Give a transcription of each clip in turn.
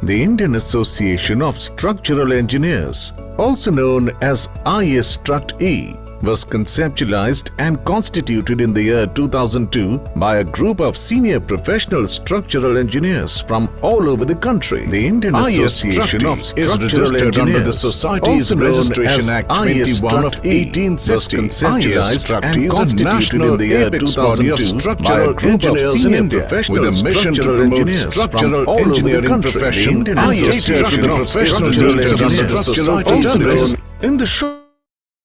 The Indian Association of Structural Engineers, also known as IAStructE, was conceptualized and constituted in the year 2002 by a group of senior professional structural engineers from all over the country. The Indian Association of Structural Engineers, under the Society's Registration Act 21 of 1860, was conceptualized and constituted in the year 2002 by a group of senior professional structural engineers from all over the country. The Indian Association of Structural Engineers, in the short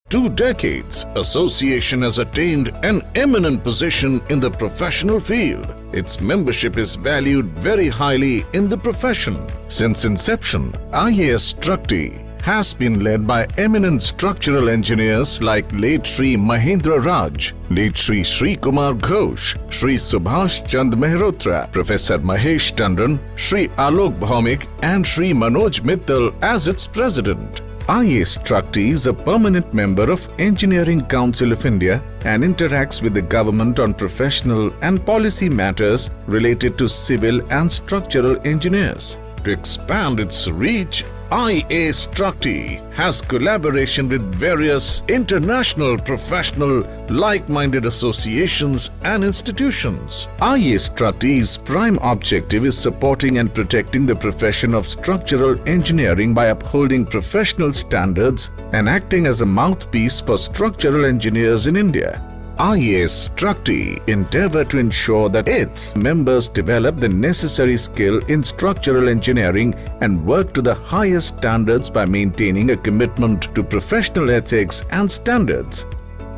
2 decades, association has attained an eminent position in the professional field. Its membership is valued very highly in the profession. Since inception, IAStructE has been led by eminent structural engineers like late Shri Mahendra Raj, late Shri Shri Kumar Ghosh, Shri Subhash Chand Mehrotra, Professor Mahesh Tandon, Shri Alok Bhaumik and Shri Manoj Mittal as its president. IAStructE is a permanent member of Engineering Council of India and interacts with the government on professional and policy matters related to civil and structural engineers. To expand its reach, IAStructE has collaboration with various international professional like-minded associations and institutions. IAStructe's prime objective is supporting and protecting the profession of structural engineering by upholding professional standards and acting as a mouthpiece for structural engineers in India. IAStructE endeavor to ensure that its members develop the necessary skill in structural engineering and work to the highest standards by maintaining a commitment to professional ethics and standards.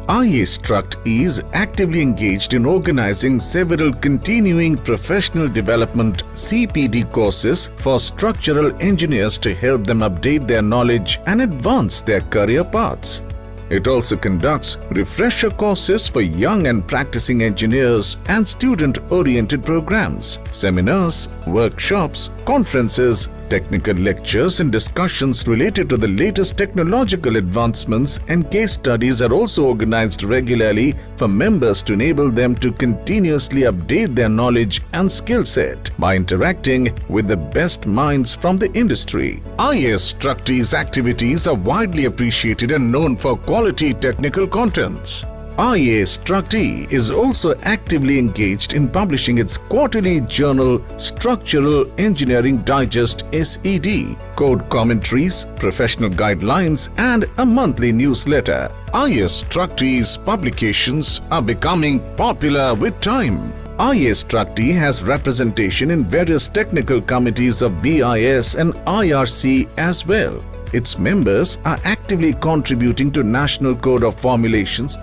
IAStructE is actively engaged in organizing several continuing professional development (CPD) courses for structural engineers to help them update their knowledge and advance their career paths. It also conducts refresher courses for young and practicing engineers and student-oriented programs. Seminars, workshops, conferences, technical lectures and discussions related to the latest technological advancements and case studies are also organized regularly for members to enable them to continuously update their knowledge and skill set by interacting with the best minds from the industry. IAStructe's activities are widely appreciated and known for quality technical contents. IAStructE is also actively engaged in publishing its quarterly journal Structural Engineering Digest (SED), code commentaries, professional guidelines, and a monthly newsletter. IAStructe's publications are becoming popular with time. IAStructE has representation in various technical committees of BIS and IRC as well. Its members are actively contributing to National Code of Formulations.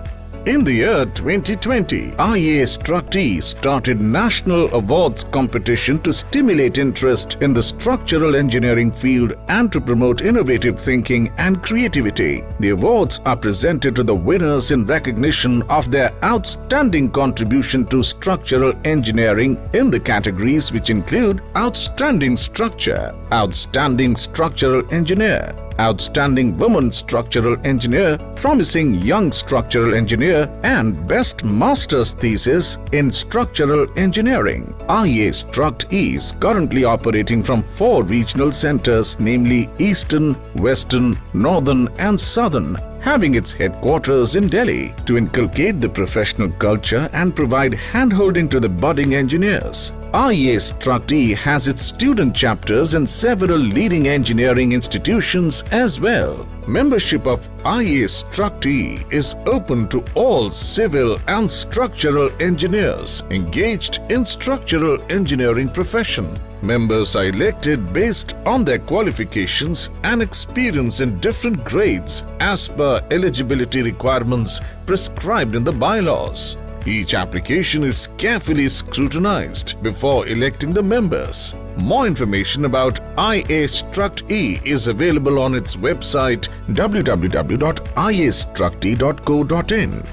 In the year 2020, IAStructE started National Awards competition to stimulate interest in the structural engineering field and to promote innovative thinking and creativity. The awards are presented to the winners in recognition of their outstanding contribution to structural engineering in the categories which include Outstanding Structure, Outstanding Structural Engineer, Outstanding Woman Structural Engineer, Promising Young Structural Engineer, and Best Master's Thesis in Structural Engineering. IAStructE is currently operating from 4 regional centers, namely Eastern, Western, Northern, and Southern, having its headquarters in Delhi to inculcate the professional culture and provide handholding to the budding engineers. IAStructE has its student chapters in several leading engineering institutions as well. Membership of IAStructE is open to all civil and structural engineers engaged in structural engineering profession. Members are elected based on their qualifications and experience in different grades as per eligibility requirements prescribed in the bylaws. Each application is carefully scrutinized before electing the members. More information about IAStructE is available on its website www.iastructe.co.in.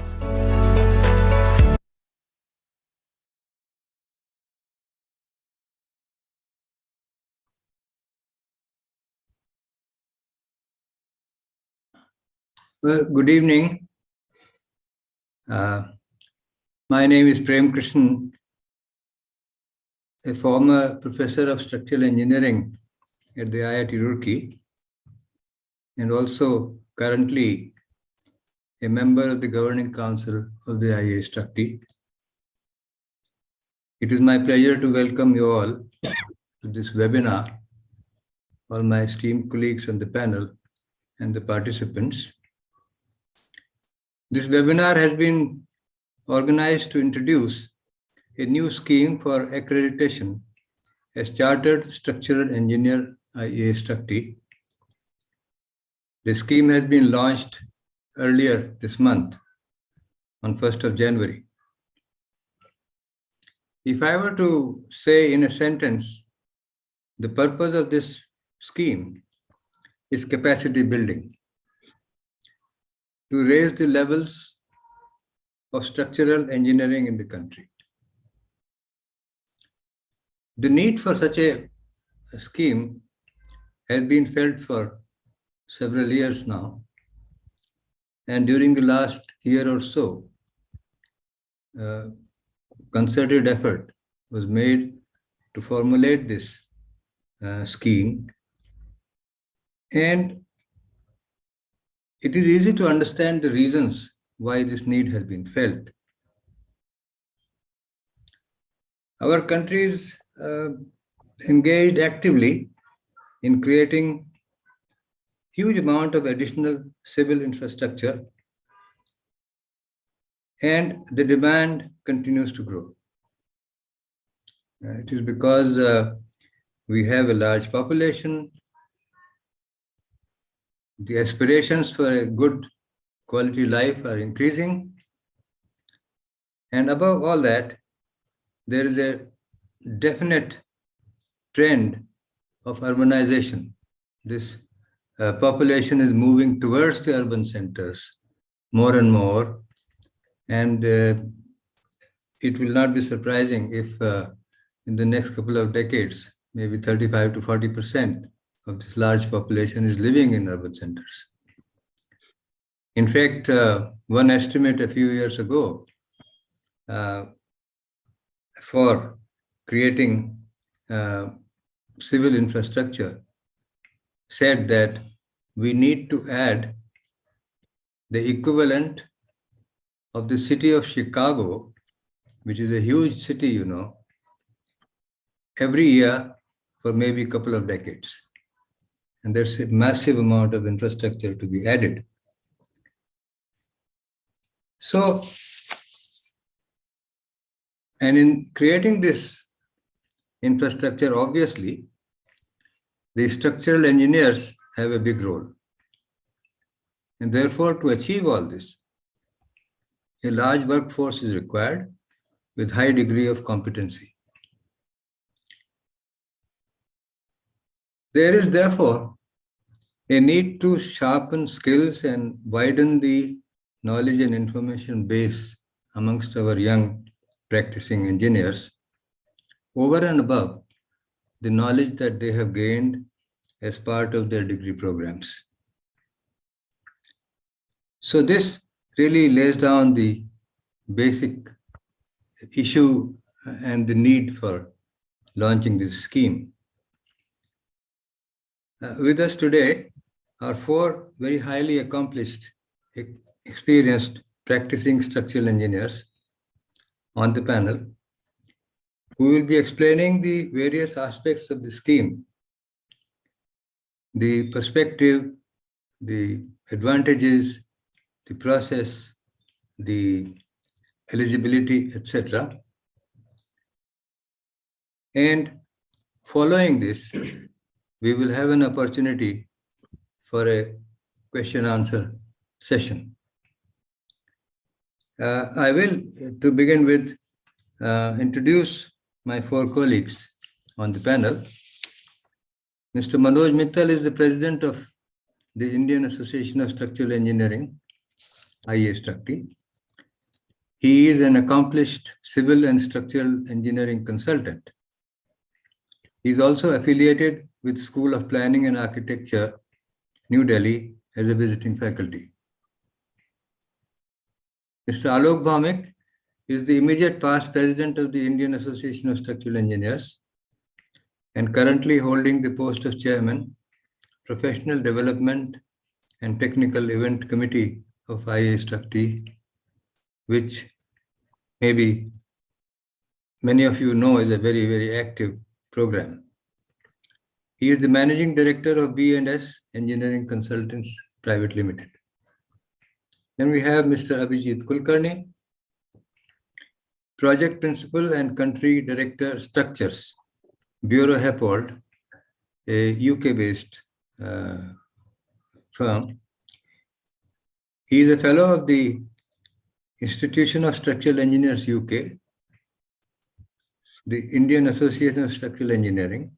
Well, good evening. My name is Prem Krishnan, a former professor of structural engineering at the IIT Roorkee, and also currently a member of the Governing Council of the IAStructE. It is my pleasure to welcome you all to this webinar, all my esteemed colleagues on the panel and the participants. This webinar has been organized to introduce a new scheme for accreditation as Chartered Structural Engineer IAStructE. The scheme has been launched earlier this month on 1st of January. If I were to say in a sentence, the purpose of this scheme is capacity building to raise the levels of structural engineering in the country. The need for such a scheme has been felt for several years now. And during the last year or so, concerted effort was made to formulate this scheme. And it is easy to understand the reasons why this need has been felt. Our country is engaged actively in creating huge amount of additional civil infrastructure, and the demand continues to grow. It is because we have a large population, the aspirations for a good quality life are increasing, and above all that, there is a definite trend of urbanization. This population is moving towards the urban centers more and more, and it will not be surprising if in the next couple of decades, maybe 35 to 40% of this large population is living in urban centers. In fact, one estimate a few years ago for creating civil infrastructure said that we need to add the equivalent of the city of Chicago, which is a huge city, every year for maybe a couple of decades. And there's a massive amount of infrastructure to be added. So, and in creating this infrastructure, obviously, the structural engineers have a big role. And therefore, to achieve all this, a large workforce is required with high degree of competency. There is therefore a need to sharpen skills and widen the knowledge and information base amongst our young practicing engineers over and above the knowledge that they have gained as part of their degree programs. So this really lays down the basic issue and the need for launching this scheme. With us today are four very highly accomplished, experienced practicing structural engineers on the panel who will be explaining the various aspects of the scheme, the perspective, the advantages, the process, the eligibility, etc. And following this, we will have an opportunity for a question-answer session. I will, to begin with, introduce my four colleagues on the panel. Mr. Manoj Mittal is the president of the Indian Association of Structural Engineering, IAStructE. He is an accomplished civil and structural engineering consultant. He is also affiliated with School of Planning and Architecture, New Delhi, as a visiting faculty. Mr. Alok Bhaumik is the immediate past president of the Indian Association of Structural Engineers and currently holding the post of Chairman, Professional Development and Technical Event Committee of IAStructE, which maybe many of you know is a very, very active program. He is the Managing Director of B&S Engineering Consultants Private Limited. Then we have Mr. Abhijit Kulkarni, Project Principal and Country Director Structures, Bureau Happold, a UK-based firm. He is a fellow of the Institution of Structural Engineers UK, the Indian Association of Structural Engineering,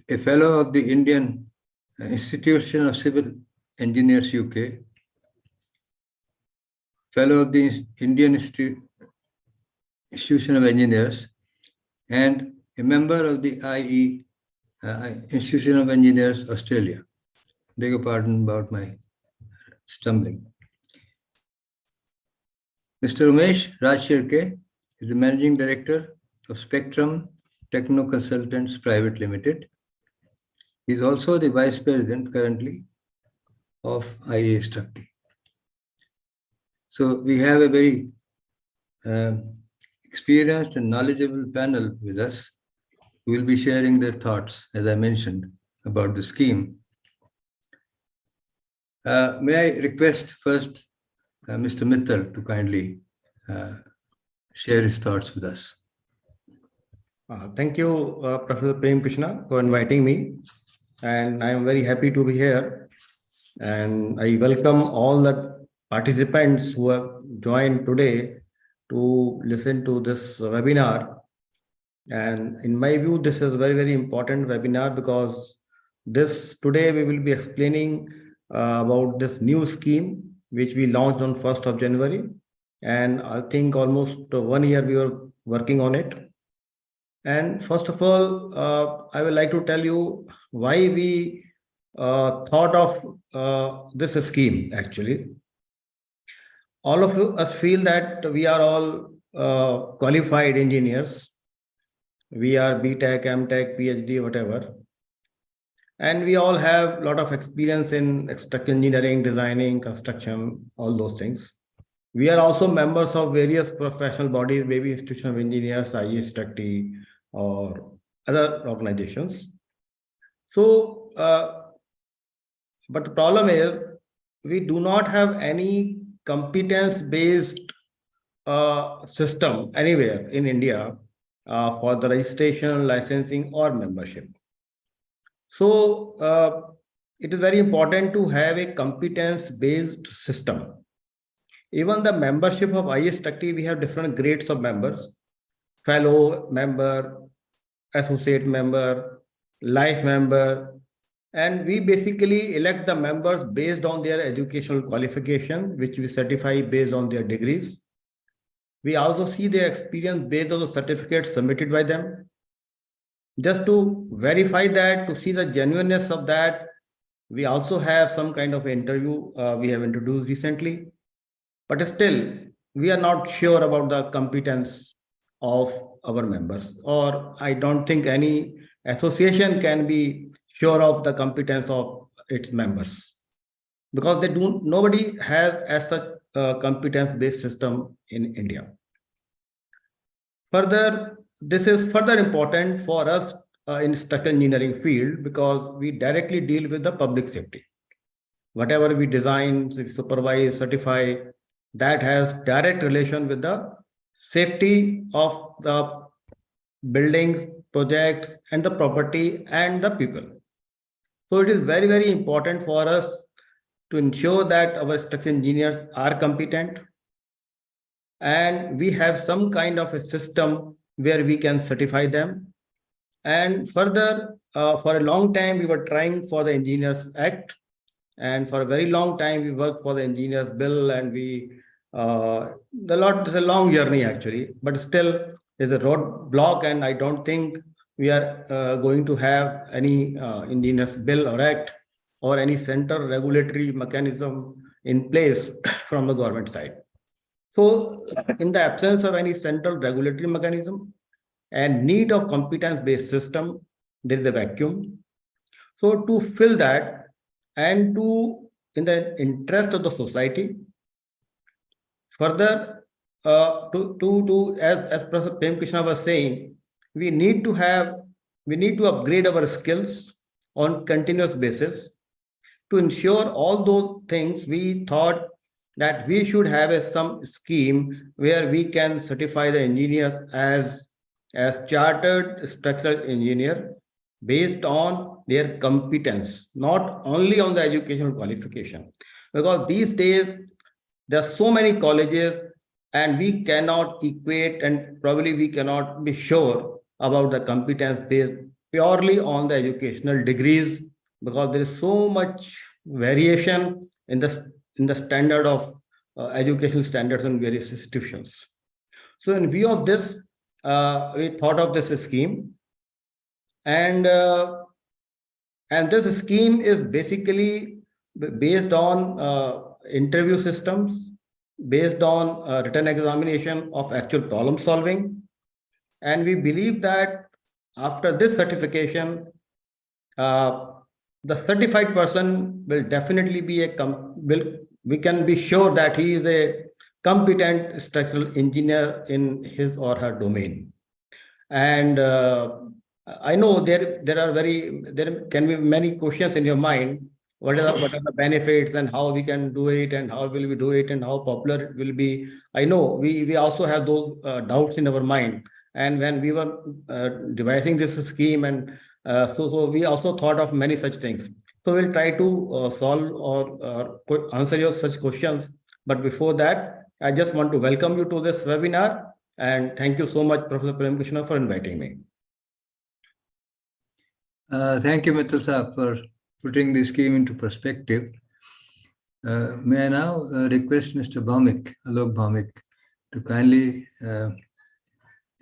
a fellow of the Indian Institution of Civil Engineers UK, fellow of the Indian Institution of Engineers, and a member of the Institution of Engineers Australia. Beg your pardon about my stumbling. Mr. Umesh Rajshirke is the Managing Director of Spectrum Techno Consultants Private Limited. He is also the Vice President currently of IAStructE. So we have a very experienced and knowledgeable panel with us who will be sharing their thoughts, as I mentioned, about the scheme. May I request first Mr. Mittal to kindly share his thoughts with us. Thank you, Professor Prem Krishna, for inviting me. And I am very happy to be here. And I welcome all the participants who have joined today to listen to this webinar. And in my view, this is a very, very important webinar because today we will be explaining about this new scheme which we launched on 1st of January. And I think almost 1 year we were working on it. And first of all, I would like to tell you why we thought of this scheme actually. All of us feel that we are all qualified engineers. We are BTech, MTech, PhD, whatever. And we all have a lot of experience in structural engineering, designing, construction, all those things. We are also members of various professional bodies, maybe Institution of Engineers, IAStructE, or other organizations. So, but the problem is we do not have any competence-based system anywhere in India for the registration, licensing, or membership. So it is very important to have a competence-based system. Even the membership of IAStructE, we have different grades of members: fellow member, associate member, life member, and we basically elect the members based on their educational qualification, which we certify based on their degrees. We also see their experience based on the certificates submitted by them. Just to verify that, to see the genuineness of that, we also have some kind of interview we have introduced recently. But still, we are not sure about the competence of our members, or I don't think any association can be sure of the competence of its members, because nobody has as such a competence-based system in India. Further, this is further important for us in structural engineering field because we directly deal with the public safety. Whatever we design, we supervise, certify, that has direct relation with the safety of the buildings, projects, and the property and the people. So it is very, very important for us to ensure that our structural engineers are competent, and we have some kind of a system where we can certify them. And further, for a long time, we were trying for the Engineers Act, and for a very long time, we worked for the Engineers Bill, and it's a long journey actually, but still there's a roadblock, and I don't think we are going to have any Engineers Bill or Act or any central regulatory mechanism in place from the government side. So in the absence of any central regulatory mechanism and need of competence-based system, there is a vacuum. So to fill that and to, in the interest of the society, further, as Professor Prem Krishna was saying, we need to upgrade our skills on continuous basis. To ensure all those things, we thought that we should have some scheme where we can certify the engineers as chartered structural engineer based on their competence, not only on the educational qualification. Because these days there are so many colleges and we cannot equate, and probably we cannot be sure about the competence based purely on the educational degrees, because there is so much variation in the standard of educational standards in various institutions. So in view of this, we thought of this scheme, and this scheme is basically based on interview systems, based on written examination of actual problem solving. And we believe that after this certification, the certified person will definitely be we can be sure that he is a competent structural engineer in his or her domain. And I know there can be many questions in your mind. What are the benefits and how we can do it and how will we do it and how popular it will be? I know we also have those doubts in our mind. And when we were devising this scheme, and so we also thought of many such things. So we'll try to solve or answer your such questions. But before that, I just want to welcome you to this webinar. And thank you so much, Professor Prem Krishna, for inviting me. Thank you, Mittal Saab, for putting the scheme into perspective. May I now request Mr. Bhaumik, Alok Bhaumik, to kindly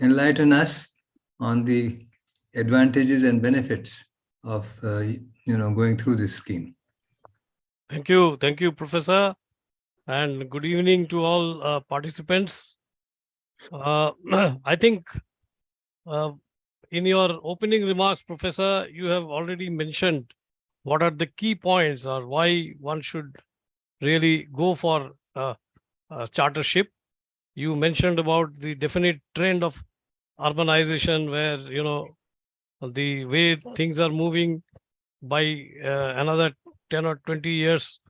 enlighten us on the advantages and benefits of going through this scheme. Thank you, Professor, and good evening to all participants. I think in your opening remarks, Professor, you have already mentioned what are the key points or why one should really go for a chartership. You mentioned about the definite trend of urbanization, where the way things are moving, by another 10 or 20 years,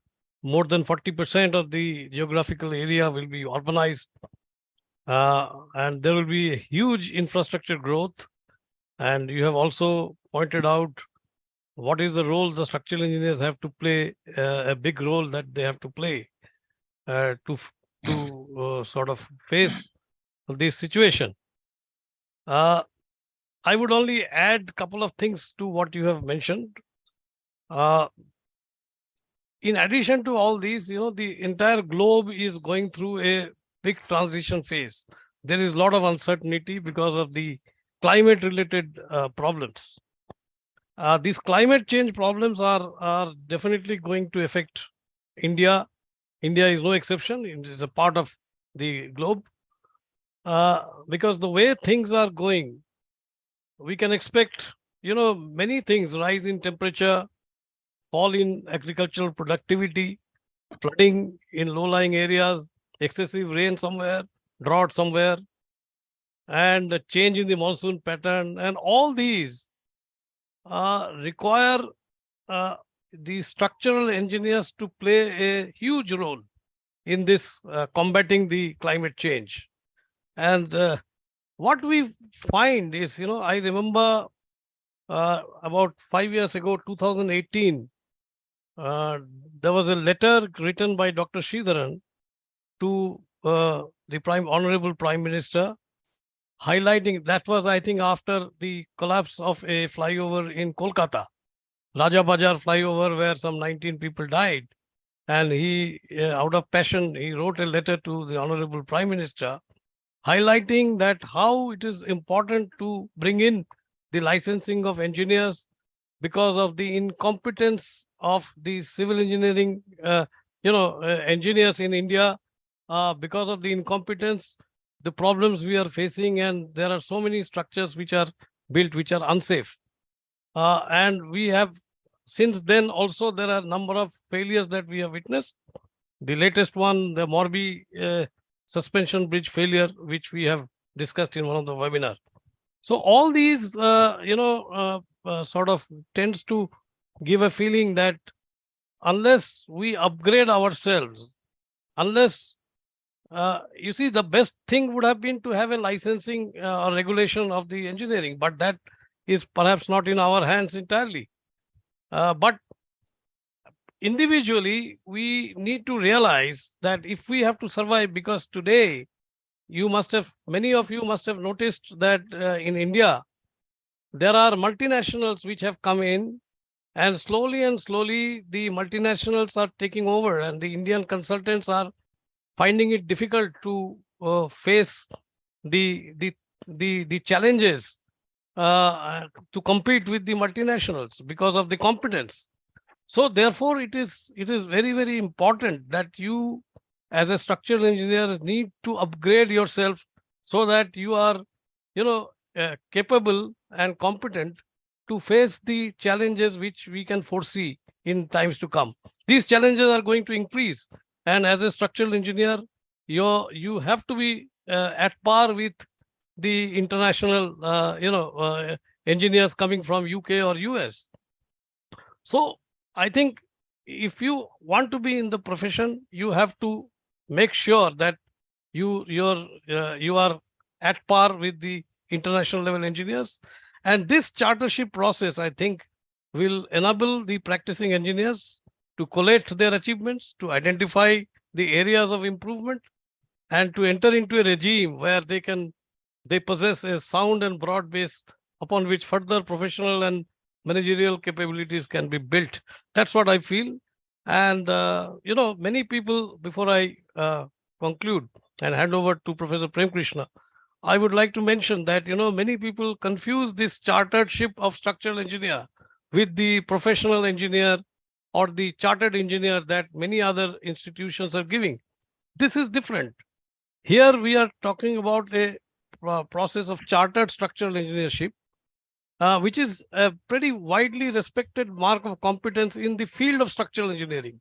more than 40% of the geographical area will be urbanized. And there will be a huge infrastructure growth. And you have also pointed out what is the role the structural engineers have to play, a big role that they have to play to sort of face this situation. I would only add a couple of things to what you have mentioned. In addition to all these, the entire globe is going through a big transition phase. There is a lot of uncertainty because of the climate-related problems. These climate change problems are definitely going to affect India. India is no exception. It is a part of the globe. Because the way things are going, we can expect, many things: rise in temperature, fall in agricultural productivity, flooding in low-lying areas, excessive rain somewhere, drought somewhere, and the change in the monsoon pattern. And all these require the structural engineers to play a huge role in this combating the climate change. And what we find is, I remember about 5 years ago, 2018, there was a letter written by Dr. Sridharan to the Honorable Prime Minister, highlighting, that was, I think, after the collapse of a flyover in Kolkata, Raja Bajar flyover, where some 19 people died. And he, out of passion, he wrote a letter to the Honorable Prime Minister, highlighting that how it is important to bring in the licensing of engineers because of the incompetence of the civil engineering, engineers in India. Because of the incompetence, the problems we are facing, and there are so many structures which are built which are unsafe. And we have, since then also, there are a number of failures that we have witnessed. The latest one, the Morbi suspension bridge failure, which we have discussed in one of the webinars. So all these, sort of tends to give a feeling that unless we upgrade ourselves, unless you see, the best thing would have been to have a licensing or regulation of the engineering, but that is perhaps not in our hands entirely. But individually, we need to realize that if we have to survive, because today, many of you must have noticed that in India, there are multinationals which have come in, and slowly, the multinationals are taking over, and the Indian consultants are finding it difficult to face the challenges to compete with the multinationals because of the competence. So therefore, it is very, very important that you, as a structural engineer, need to upgrade yourself so that you are, capable and competent to face the challenges which we can foresee in times to come. These challenges are going to increase, and as a structural engineer, you have to be at par with the international, engineers coming from UK or US. So I think if you want to be in the profession, you have to make sure that you are at par with the international level engineers. And this chartership process, I think, will enable the practicing engineers to collate their achievements, to identify the areas of improvement, and to enter into a regime where they possess a sound and broad base upon which further professional and managerial capabilities can be built. That's what I feel. And, many people, before I conclude and hand over to Professor Prem Krishna, I would like to mention that, many people confuse this charteredship of structural engineer with the professional engineer or the chartered engineer that many other institutions are giving. This is different. Here we are talking about a process of chartered structural engineership, which is a pretty widely respected mark of competence in the field of structural engineering.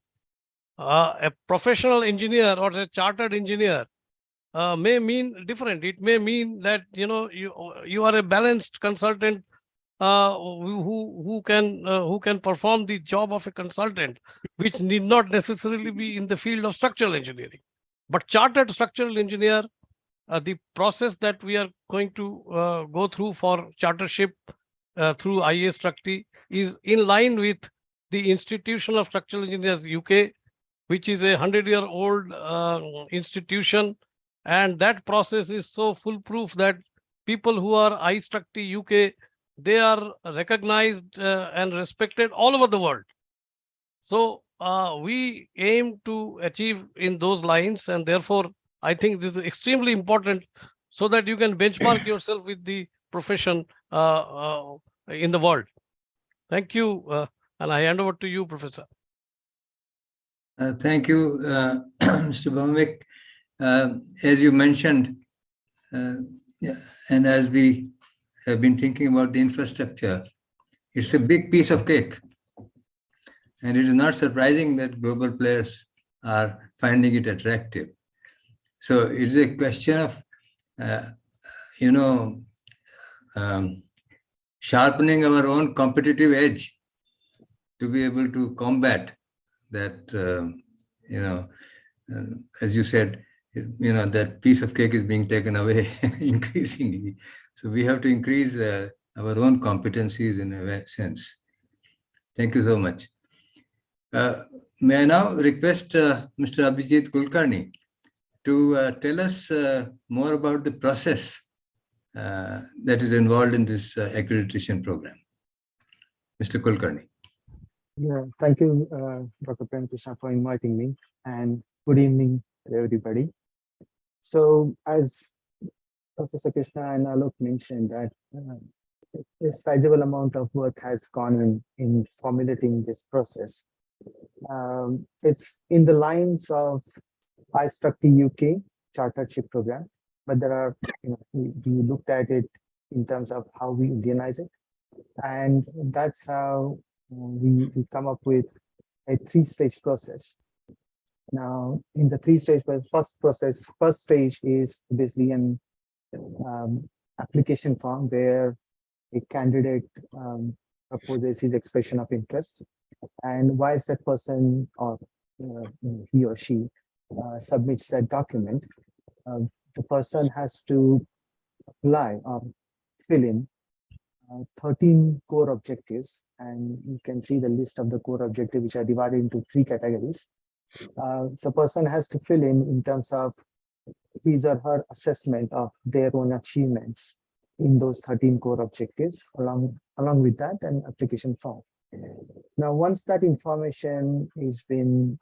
A professional engineer or a chartered engineer may mean different. It may mean that you are a balanced consultant who can perform the job of a consultant, which need not necessarily be in the field of structural engineering. But chartered structural engineer, the process that we are going to go through for chartership through IAStructE is in line with the Institution of Structural Engineers UK, which is a 100-year-old institution. And that process is so foolproof that people who are IAStructE UK, they are recognized and respected all over the world. So we aim to achieve in those lines, and therefore I think this is extremely important so that you can benchmark yourself with the profession in the world. Thank you, and I hand over to you, Professor. Thank you, Mr. Bhamik. As you mentioned, and as we have been thinking about the infrastructure, it's a big piece of cake. And it is not surprising that global players are finding it attractive. So it is a question of, sharpening our own competitive edge to be able to combat that, as you said, that piece of cake is being taken away increasingly. So we have to increase our own competencies in a sense. Thank you so much. May I now request Mr. Abhijit Kulkarni to tell us more about the process that is involved in this accreditation program. Mr. Kulkarni. Yeah, thank you, Dr. Prem Krishna, for inviting me, and good evening to everybody. So, as Professor Krishna and Alok mentioned, that a sizable amount of work has gone in formulating this process. It's in the lines of IAStructE UK chartership program, but there are, we looked at it in terms of how we Indianize it. And that's how we come up with a 3-stage process. Now, in the 3-stage first stage is basically an application form where a candidate proposes his expression of interest, and whilst that person or he or she submits that document, the person has to apply or fill in 13 core objectives, and you can see the list of the core objectives, which are divided into 3 categories. The person has to fill in terms of his or her assessment of their own achievements in those 13 core objectives, along with that, an application form. Now, once that information is been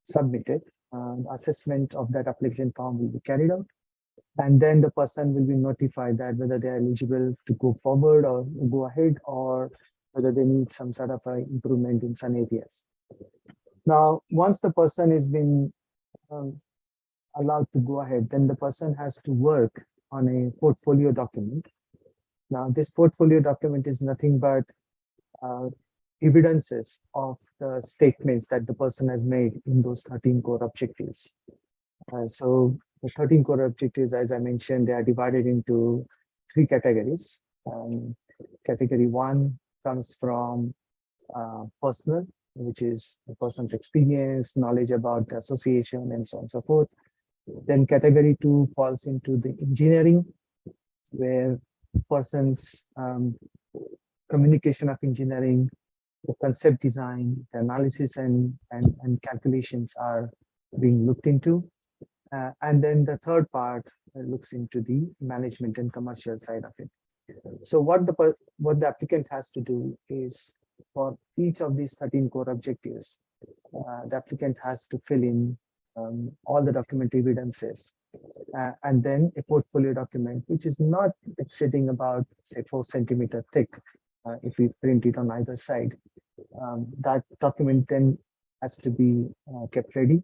submitted, the assessment of that application form will be carried out, and then the person will be notified that whether they are eligible to go forward or go ahead, or whether they need some sort of improvement in some areas. Now, once the person has been allowed to go ahead, then the person has to work on a portfolio document. Now, this portfolio document is nothing but evidences of the statements that the person has made in those 13 core objectives. So the 13 core objectives, as I mentioned, they are divided into 3 categories. Category 1 comes from personal, which is the person's experience, knowledge about the association, and so on and so forth. Then category 2 falls into the engineering, where person's communication of engineering, the concept design, the analysis and calculations are being looked into. And then the third part looks into the management and commercial side of it. So what the applicant has to do is, for each of these 13 core objectives, the applicant has to fill in all the document evidences, and then a portfolio document, which is not exceeding about, say, 4 centimeter thick. If we print it on either side, that document then has to be kept ready,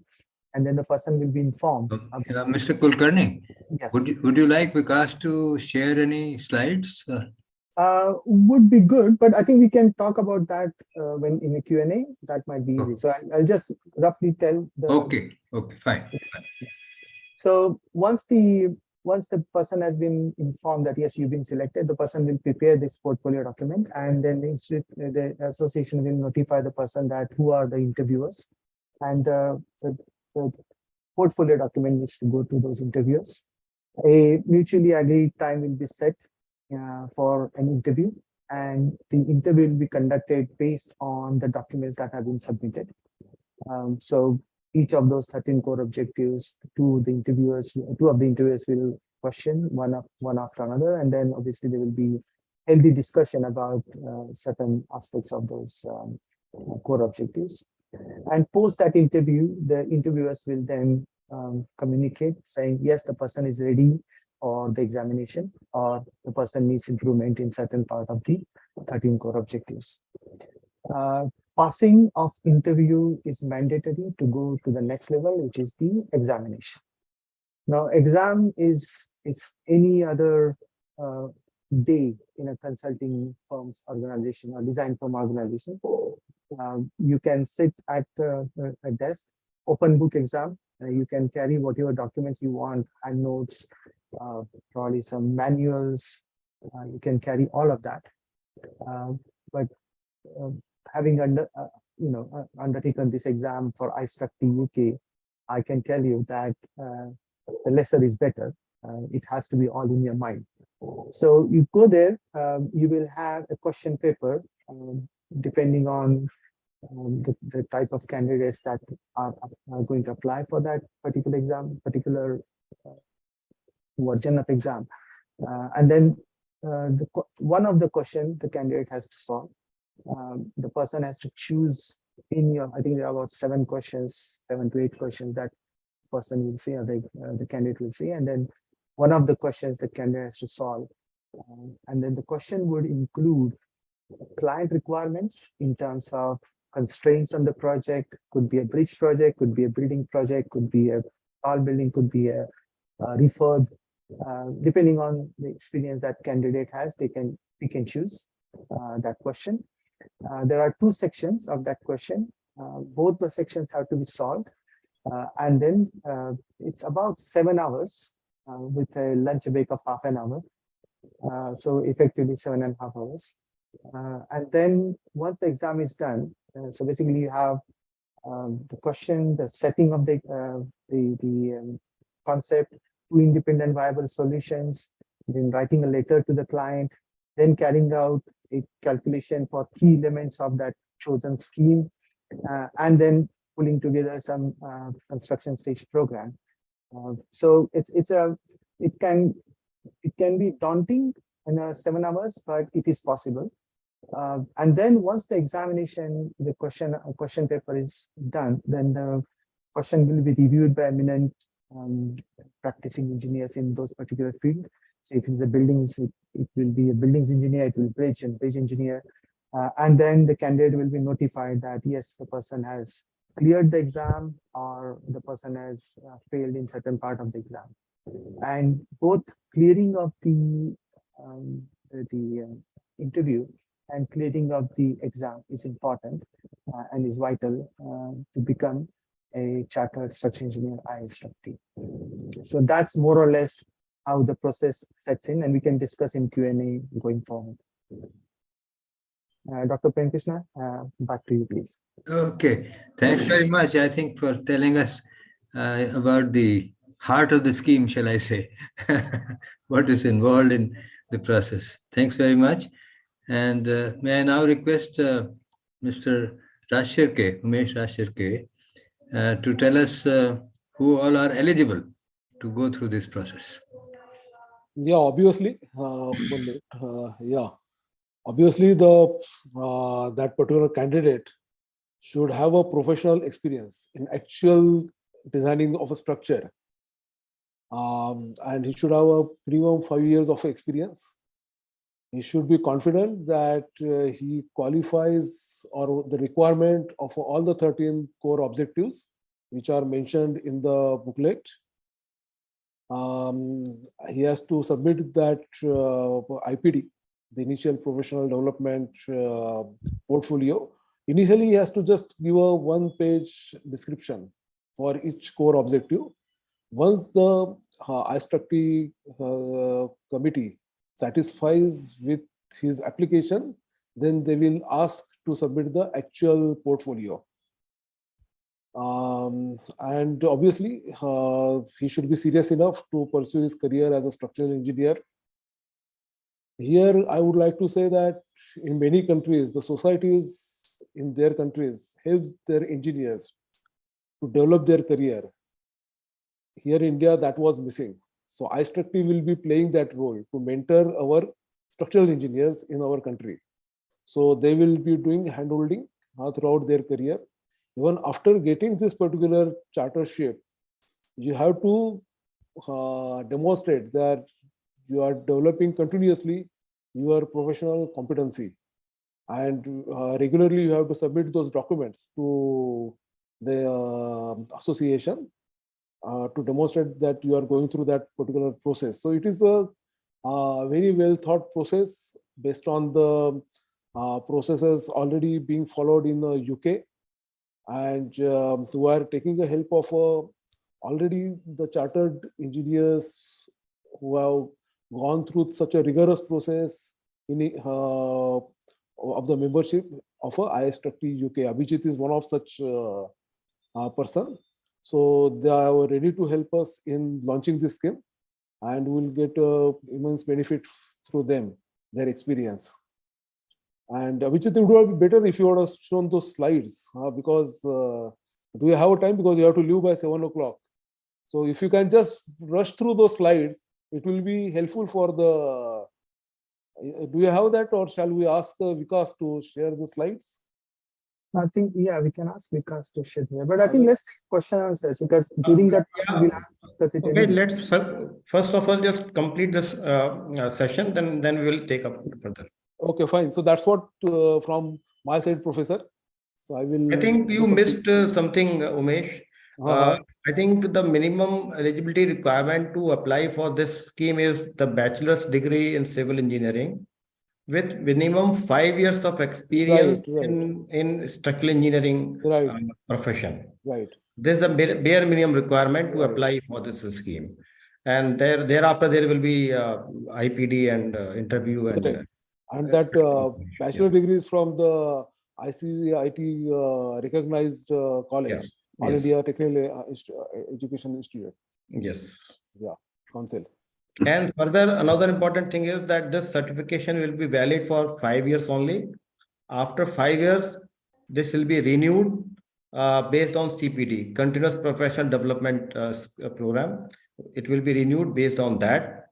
and then the person will be informed. Mr. Kulkarni, Yes. would you like Vikas to share any slides? Would be good, but I think we can talk about that when in a Q&A. That might be easy. So I'll just roughly tell the. Okay, fine. So once the person has been informed that yes, you've been selected, the person will prepare this portfolio document, and then the association will notify the person that who are the interviewers, and the portfolio document needs to go to those interviewers. A mutually agreed time will be set for an interview, and the interview will be conducted based on the documents that have been submitted. So each of those 13 core objectives, two of the interviewers will question one after another, and then obviously there will be healthy discussion about certain aspects of those core objectives. And post that interview, the interviewers will then communicate saying, yes, the person is ready for the examination, or the person needs improvement in certain part of the 13 core objectives. Passing of interview is mandatory to go to the next level, which is the examination. Now, exam is any other day in a consulting firm's organization or design firm organization. You can sit at a desk, open book exam. You can carry whatever documents you want, and notes, probably some manuals. You can carry all of that. But having undertaken this exam for IAStructE UK, I can tell you that the lesser is better. It has to be all in your mind. So you go there, you will have a question paper, depending on the type of candidates that are going to apply for that particular exam, particular version of exam. And then one of the questions the candidate has to solve. The person has to choose I think there are about 7 to 8 questions that person will see, or the candidate will see, and then one of the questions the candidate has to solve. And then the question would include client requirements in terms of constraints on the project. Could be a bridge project, could be a building project, could be a tall building, could be a referred, depending on the experience that candidate has, we can choose that question. There are 2 sections of that question. Both the sections have to be solved. And then it's about 7 hours with a lunch break of half an hour. So effectively 7.5 hours. And then once the exam is done, so basically you have the question, the setting of the concept, 2 independent viable solutions, then writing a letter to the client, then carrying out a calculation for key elements of that chosen scheme, and then pulling together some construction stage program. So it can be daunting in 7 hours, but it is possible. And then once the examination, the question paper is done, then the question will be reviewed by eminent practicing engineers in those particular field. So if it's a buildings, it will be a buildings engineer, it will be bridge engineer. And then the candidate will be notified that yes, the person has cleared the exam or the person has failed in certain part of the exam. And both clearing of the interview and clearing of the exam is important and is vital to become a chartered structural engineer IAStructE. So that's more or less how the process sets in, and we can discuss in Q&A going forward. Dr. Prem Krishna, back to you, please. Okay, thanks very much, I think, for telling us about the heart of the scheme, shall I say, what is involved in the process. Thanks very much. And may I now request Mr. Rashirke, Umesh Rashirke, to tell us who all are eligible to go through this process. Yeah, obviously, yeah, obviously that particular candidate should have a professional experience in actual designing of a structure, and he should have a minimum 5 years of experience. He should be confident that he qualifies or the requirement of all the 13 core objectives which are mentioned in the booklet. He has to submit that IPD, the initial professional development portfolio. Initially, he has to just give a 1-page description for each core objective. Once the IAStructE committee satisfies with his application, then they will ask to submit the actual portfolio. And obviously, he should be serious enough to pursue his career as a structural engineer. Here, I would like to say that in many countries, the societies in their countries helps their engineers to develop their career. Here in India, that was missing. So IAStructE will be playing that role to mentor our structural engineers in our country. So they will be doing handholding throughout their career. Even after getting this particular chartership, you have to demonstrate that you are developing continuously your professional competency. And regularly you have to submit those documents to the association to demonstrate that you are going through that particular process. So it is a very well thought process based on the processes already being followed in the UK, and who are taking the help of already the chartered engineers who have gone through such a rigorous process in of the membership of IAStructE UK. Abhijit is one of such person. So they are ready to help us in launching this scheme, and we'll get immense benefit through them, their experience. And Abhijit, it would be better if you would have shown those slides, because do you have time? Because you have to leave by 7 o'clock. So if you can just rush through those slides, it will be helpful for the. Do you have that, or shall we ask Vikas to share the slides? I think, yeah, we can ask Vikas to share there. But I think let's take question and answers, because during that we'll have to discuss it. Okay, let's first of all just complete this session, then we will take up further. Okay, fine. So that's what from my side, Professor. So I will. I think you missed something, Umesh. I think the minimum eligibility requirement to apply for this scheme is the bachelor's degree in civil engineering with minimum 5 years of experience Right. in structural engineering Right. profession. Right. This is a bare minimum requirement to Right. apply for this scheme. And thereafter there will be IPD and interview and Correct. And that bachelor degree is from the ICIT recognized college, All Yes. India Technical Education Institute. Yes. Yeah, council. And further, another important thing is that this certification will be valid for 5 years only. After 5 years, this will be renewed based on CPD, Continuous Professional Development Program. It will be renewed based on that.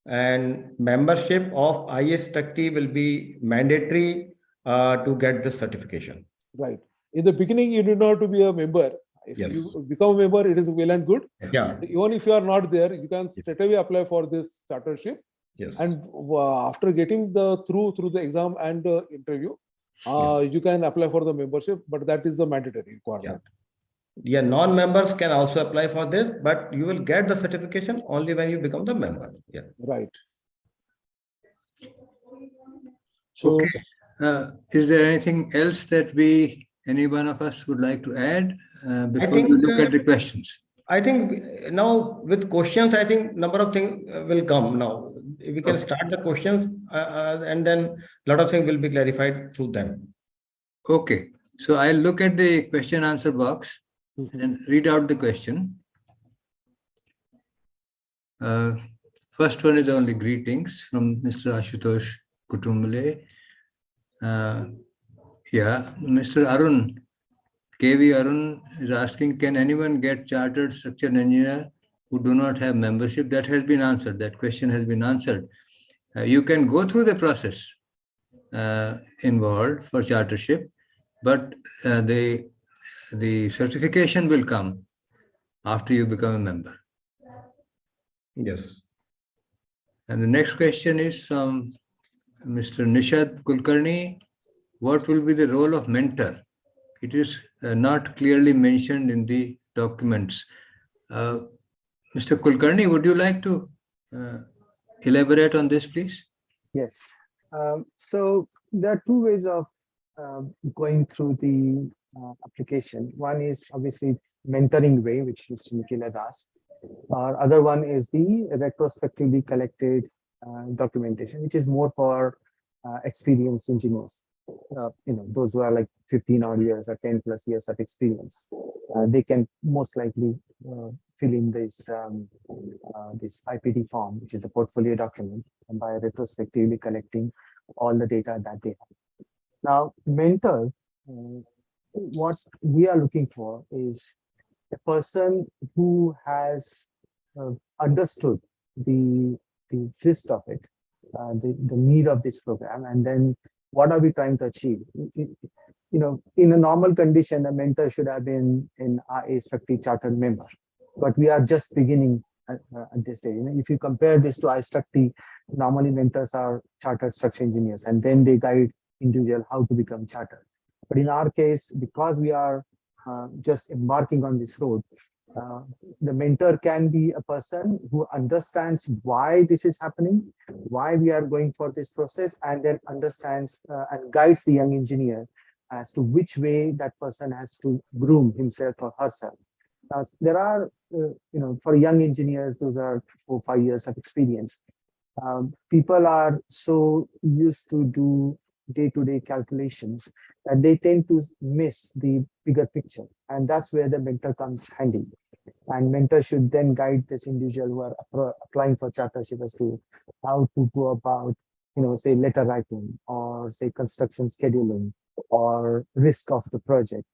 And membership of IAStructE will be mandatory to get this certification. Right. In the beginning, you need not to be a member. If Yes. you become a member, it is well and good. Yeah. Even if you are not there, you can straight away apply for this chartership. Yes. And after getting through the exam and the interview, you can apply for the membership, but that is the mandatory requirement. Yeah, non-members can also apply for this, but you will get the certification only when you become the member. Yeah. Right. So, okay. Is there anything else that any one of us would like to add before we look at the questions? I think now with questions, I think number of things will come now. We can start the questions and then a lot of things will be clarified through them. Okay. So I'll look at the question answer box and read out the question. First one is only greetings from Mr. Ashutosh Kutumble. Mr. Arun, KV Arun is asking, can anyone get chartered structural engineer who do not have membership? That has been answered. That question has been answered. You can go through the process involved for chartership, but the certification will come after you become a member. Yes. And the next question is from Mr. Nishad Kulkarni. What will be the role of mentor? It is not clearly mentioned in the documents. Mr. Kulkarni, would you like to elaborate on this, please? Yes. So there are two ways of going through the application. One is obviously mentoring way, which Mr. Nikhil has asked. Other one is the retrospectively collected documentation, which is more for experienced engineers. Those who are like 15 odd years or 10 plus years of experience. They can most likely fill in this IPD form, which is the portfolio document, and by retrospectively collecting all the data that they have. Now, mentor, what we are looking for is a person who has understood the gist of it, the need of this program, and then what are we trying to achieve? In a normal condition, a mentor should have been an IAStructE chartered member, but we are just beginning at this stage. If you compare this to IAStructE, normally mentors are chartered structural engineers, and then they guide individual how to become chartered. But in our case, because we are just embarking on this road, the mentor can be a person who understands why this is happening, why we are going for this process, and then understands and guides the young engineer as to which way that person has to groom himself or herself. Now, there are, for young engineers, those are 4-5 years of experience. People are so used to do day-to-day calculations that they tend to miss the bigger picture. And that's where the mentor comes handy. And mentor should then guide this individual who are applying for chartership as to how to go about, say letter writing or say construction scheduling or risk of the project.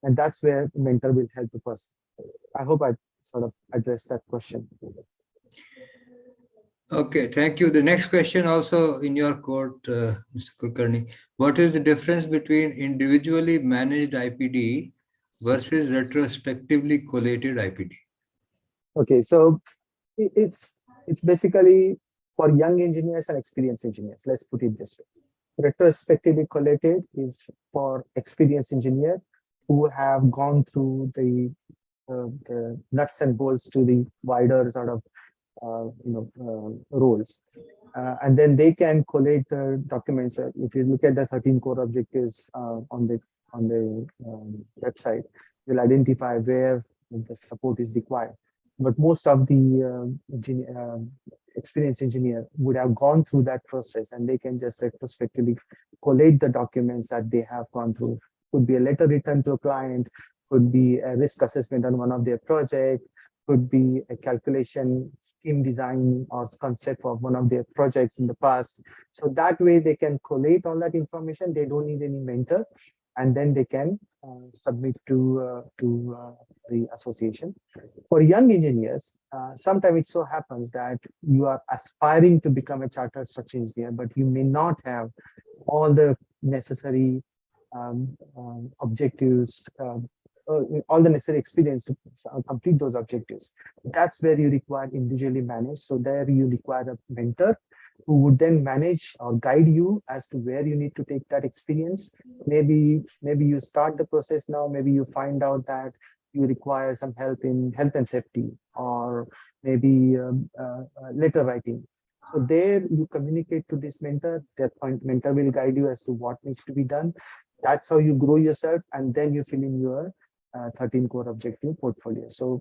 And that's where mentor will help the person. I hope I sort of addressed that question. Okay, thank you. The next question also in your court, Mr. Kulkarni. What is the difference between individually managed IPD versus retrospectively collated IPD? Okay, so it's basically for young engineers and experienced engineers. Let's put it this way. Retrospectively collated is for experienced engineers who have gone through the the nuts and bolts to the wider sort of roles. And then they can collate the documents. If you look at the 13 core objectives on the website, you'll identify where the support is required. But most of the experienced engineer would have gone through that process, and they can just retrospectively collate the documents that they have gone through. Could be a letter written to a client, could be a risk assessment on one of their projects, could be a calculation scheme design or concept of one of their projects in the past. So that way they can collate all that information. They don't need any mentor, and then they can submit to the association. For young engineers, sometimes it so happens that you are aspiring to become a chartered structural engineer, but you may not have all the necessary objectives, all the necessary experience to complete those objectives. That's where you require individually managed. So there you require a mentor who would then manage or guide you as to where you need to take that experience. Maybe you start the process now, maybe you find out that you require some help in health and safety, or maybe letter writing. So there you communicate to this mentor. That mentor will guide you as to what needs to be done. That's how you grow yourself, and then you fill in your 13 core objective portfolio. So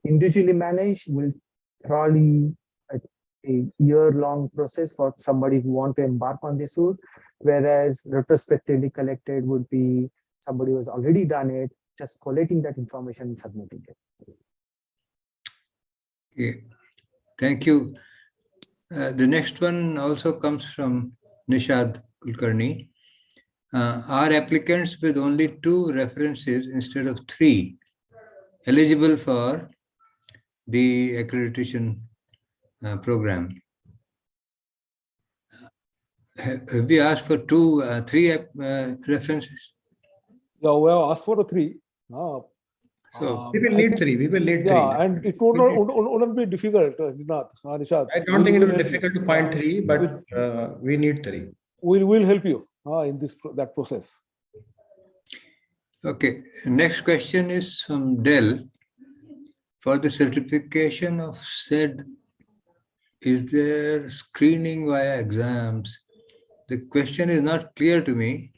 individually managed will probably a year-long process for somebody who want to embark on this route, whereas retrospectively collected would be somebody who has already done it, just collating that information and submitting it. Okay, thank you. The next one also comes from Nishad Kulkarni. Are applicants with only 2 references instead of 3 eligible for the accreditation program? Have we asked for 3 references? Yeah, we have asked for 3. So We will need 3. We will need 3. Yeah, and it wouldn't be difficult, Nishad. I don't think it will be difficult to find 3, but we need 3. We'll help you in that process. okay, next question is from Dell. For the certification of said, is there screening via exams? The question is not clear to me.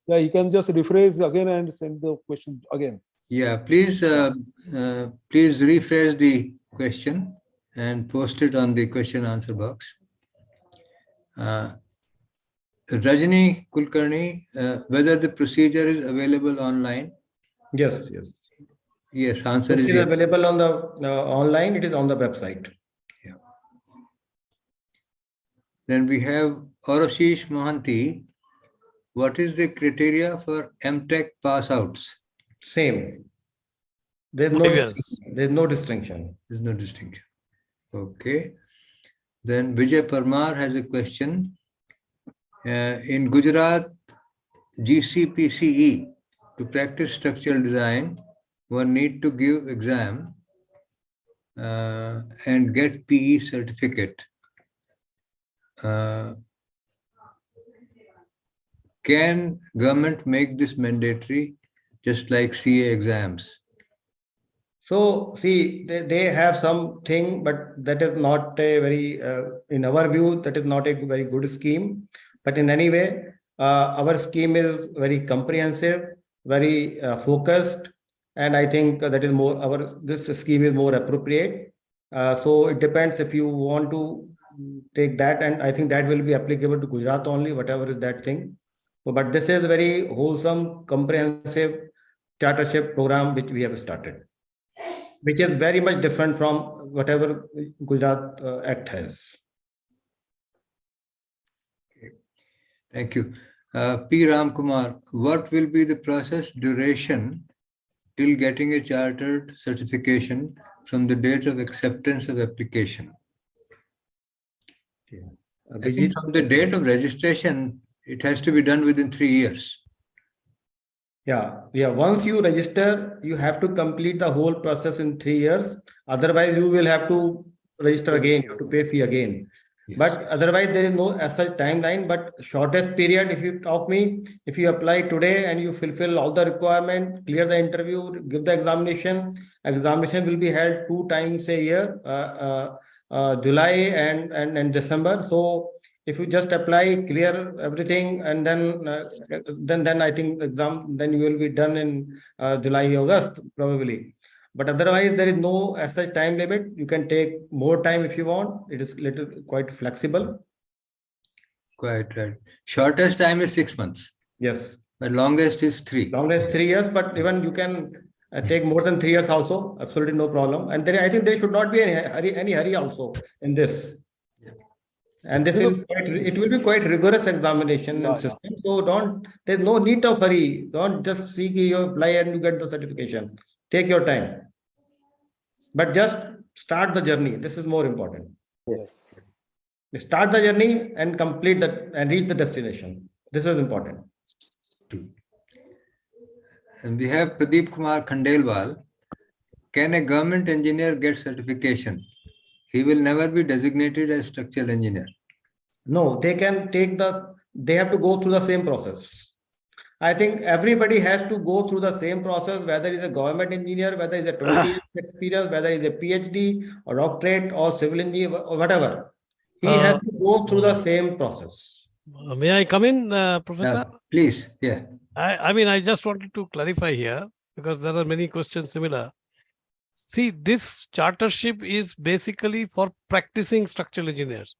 Yeah, you can just rephrase again and send the question again. Yeah, please rephrase the question and post it on the question answer box. Rajini Kulkarni, whether the procedure is available online? Yes. Yes, answer is It is yes. available on the online. It is on the website. Yeah. Then we have Orashish Mohanty. What is the criteria for MTech pass outs? Same. There's no distinction. There's no distinction. Okay. Then Vijay Parmar has a question. In Gujarat, GCPCE, to practice structural design, one need to give exam and get PE certificate. Can government make this mandatory, just like CA exams? So see, they have something, but that is not a very, in our view, that is not a very good scheme. But in any way, our scheme is very comprehensive, very focused, and I think that is more, this scheme is more appropriate. So it depends if you want to take that, and I think that will be applicable to Gujarat only, whatever is that thing. But this is a very wholesome, comprehensive chartership program which we have started, which is very much different from whatever Gujarat Act has. Okay. Thank you. P. Ramkumar, what will be the process duration till getting a chartered certification from the date of acceptance of application? I think from the date of registration, it has to be done within 3 years. Yeah. Once you register, you have to complete the whole process in 3 years. Otherwise, you will have to register again. You have to pay fee again. But otherwise, there is no as such timeline. But shortest period, if you talk me, if you apply today and you fulfill all the requirement, clear the interview, give the examination will be held 2 times a year, July and December. So if you just apply, clear everything, and then I think then you will be done in July, August probably. But otherwise, there is no as such time limit. You can take more time if you want. It is little quite flexible. Quite right. Shortest time is 6 months, Yes. but longest is 3. Longest 3 years, but even you can take more than 3 years also. Absolutely no problem. And I think there should not be any hurry also in this. And this is it will be quite rigorous examination system. So there's no need of hurry. Don't just see you apply and you get the certification. Take your time. But just start the journey. This is more important. Yes. Start the journey and complete that and reach the destination. This is important. And we have Pradeep Kumar Khandelwal. Can a government engineer get certification? He will never be designated as structural engineer. No, they can they have to go through the same process. I think everybody has to go through the same process, whether he's a government engineer, whether he's a 20 years experience, whether he's a PhD or doctorate or civil engineer or whatever. He has to go through the same process. May I come in, Professor? Please, yeah. I mean, I just wanted to clarify here because there are many questions similar. See, this chartership is basically for practicing structural engineers.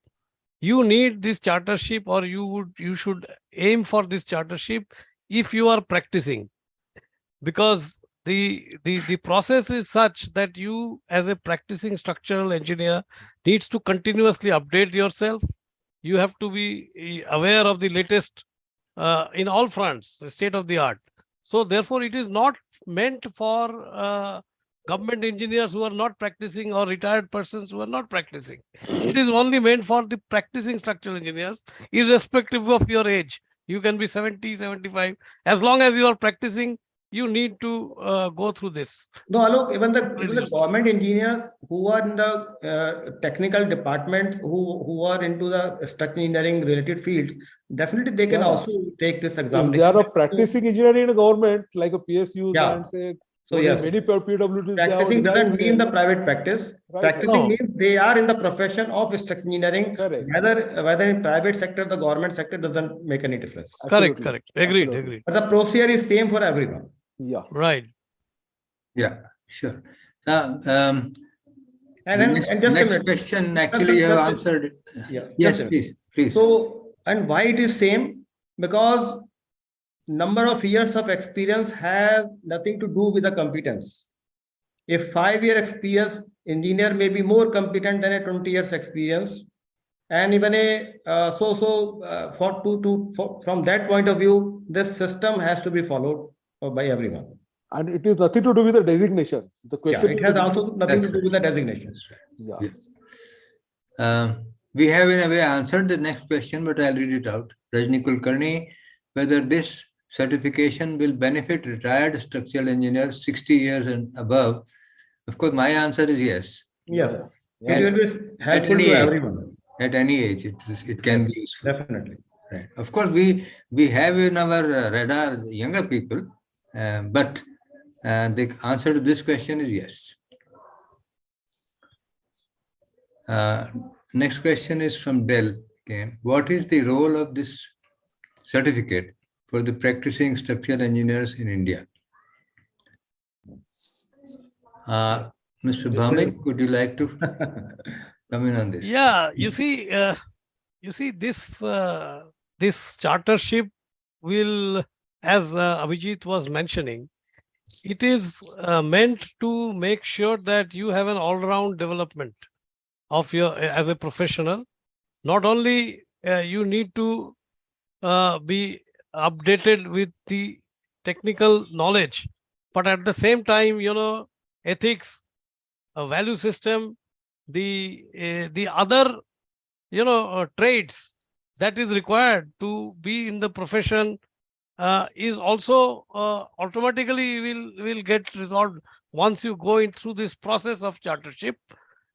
You need this chartership, or you should aim for this chartership if you are practicing, because the process is such that you, as a practicing structural engineer, needs to continuously update yourself. You have to be aware of the latest in all fronts, state of the art. So therefore, it is not meant for government engineers who are not practicing or retired persons who are not practicing. It is only meant for the practicing structural engineers, irrespective of your age. You can be 70, 75. As long as you are practicing, you need to go through this. No, Alok, even the government engineers who are in the technical departments, who are into the structural engineering related fields, definitely they can also take this examination. If they are a practicing engineer in a government, like a PSU and say, so yes, many PWDs, practicing doesn't mean the private practice. Right. Practicing means they are in the profession of structural engineering. Correct. Whether in private sector, the government sector doesn't make any difference. Absolutely. Correct. Agreed. But the procedure is same for everyone. Yeah. Right. Yeah, sure. And just next question, actually, you have answered. Yeah. Yes, please. So, and why it is same? Because number of years of experience has nothing to do with the competence. A 5-year experience engineer may be more competent than a 20 years experience, and even from that point of view, this system has to be followed by everyone. And it is nothing to do with the designation. The question it has also nothing to do with the designations. Yeah. Yes. We have in a way answered the next question, but I'll read it out. Rajni Kulkarni, whether this certification will benefit retired structural engineers 60 years and above. Of course, my answer is yes. Yes. It will be helpful to everyone. At any age, it can be useful. Definitely. Right. Of course, we have in our radar younger people, but the answer to this question is yes. Next question is from Dell again. What is the role of this certificate for the practicing structural engineers in India? Mr. Bhamik, would you like to come in on this? Yeah, you see this chartership will, as Abhijit was mentioning, it is meant to make sure that you have an all-round development of your as a professional. Not only you need to be updated with the technical knowledge, but at the same time, ethics, a value system, the other traits that is required to be in the profession is also automatically will get resolved once you go in through this process of chartership.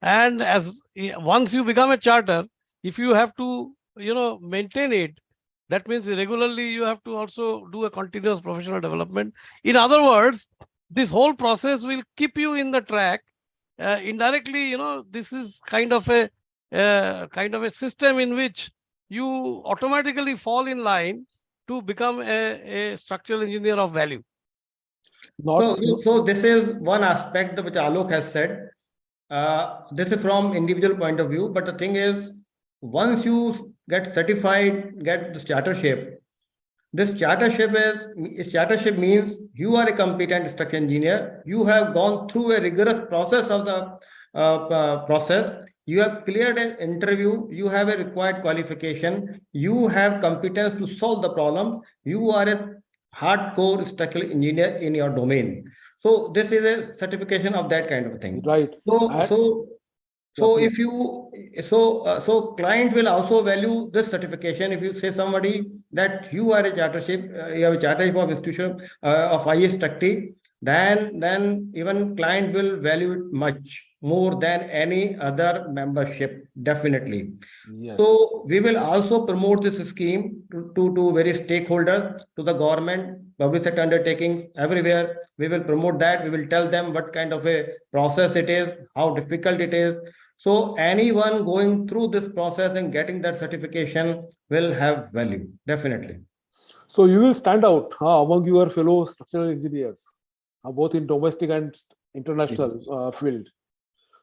And once you become a charter, if you have to, maintain it, that means regularly you have to also do a continuous professional development. In other words, this whole process will keep you in the track. Indirectly, this is kind of a system in which you automatically fall in line to become a structural engineer of value. Not So this is one aspect which Alok has said. This is from individual point of view, but the thing is, once you get certified, get this chartership, this chartership means you are a competent structural engineer. You have gone through a rigorous process of the process. You have cleared an interview. You have a required qualification. You have competence to solve the problem. You are a hardcore structural engineer in your domain. So this is a certification of that kind of thing. right. So And- so Yeah, so please. if you so client will also value this certification. If you say somebody that you are a chartership, you have a chartership of institution of IAStructE, then even client will value it much more than any other membership, definitely. Yes. So we will also promote this scheme to various stakeholders, to the government, public sector undertakings, everywhere. We will promote that. We will tell them what kind of a process it is, how difficult it is. So anyone going through this process and getting that certification will have value, definitely. So you will stand out among your fellow structural engineers, both in domestic and international field.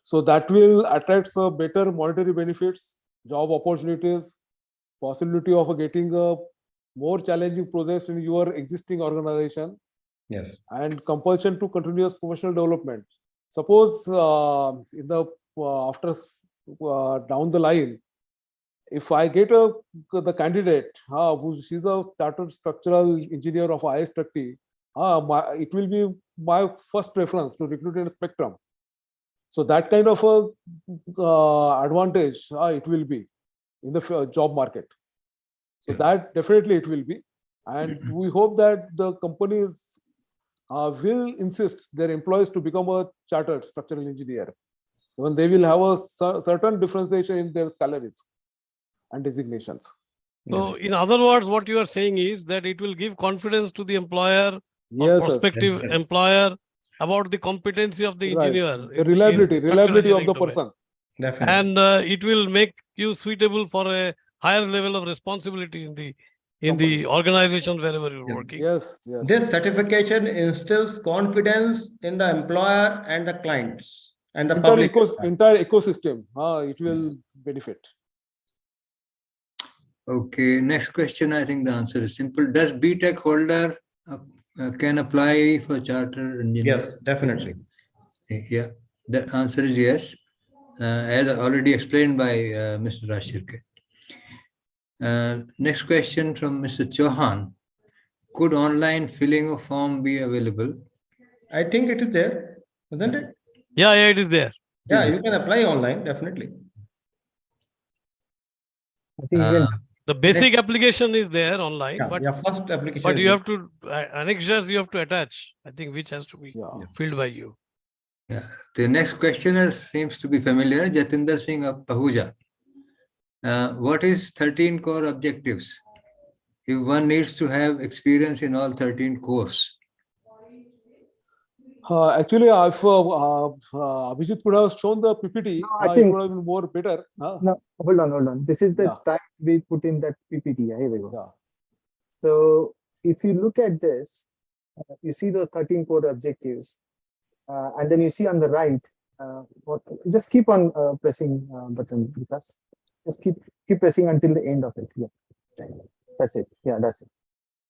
So that will attract better monetary benefits, job opportunities, possibility of getting a more challenging projects in your existing organization, Yes. and compulsion to continuous professional development. Suppose in the after down the line, if I get the candidate who she's a chartered structural engineer of IAStructE, it will be my first preference to recruit in spectrum. So that kind of a advantage it will be in the job market. So that definitely it will be, and we hope that the companies will insist their employees to become a chartered structural engineer. When they will have a certain differentiation in their salaries and designations. So, Yes. in other words, what you are saying is that it will give confidence to the employer or Yes, yes. prospective Yes. employer about the competency of the Right. engineer. The reliability structural of engineering the domain. person. Definitely. And it will make you suitable for a higher level of responsibility in the Company. organization wherever you're Yes. working. Yes, yes. This certification instills confidence in the employer and the clients and the public. Entire ecosystem, it will benefit. Okay, next question. I think the answer is simple. Does BTech holder can apply for charter engineer? Yes, definitely. Yeah, the answer is yes, as already explained by Mr. Rashirke. Next question from Mr. Chauhan. Could online filling of form be available? I think it is there, isn't it? Yeah, it is there. Yeah, you can apply online, definitely. I think even The basic application is there online, Yeah, but first application. but is you there. have to annexures you have to attach. I think which has to be filled by you. Yeah. The next questioner seems to be familiar, Jatinder Singh of Pahuja. What is 13 core objectives? If one needs to have experience in all 13 cores. Actually, if Abhijit could have shown the PPT, No, I it think- would have been more better. no, hold on. This is the Yeah. time we put in that PPT. Here we go. Yeah. So if you look at this, you see those 13 core objectives, and then you see on the right, just keep on pressing button, because just keep pressing until the end of it. Yeah, that's it. Yeah, that's it.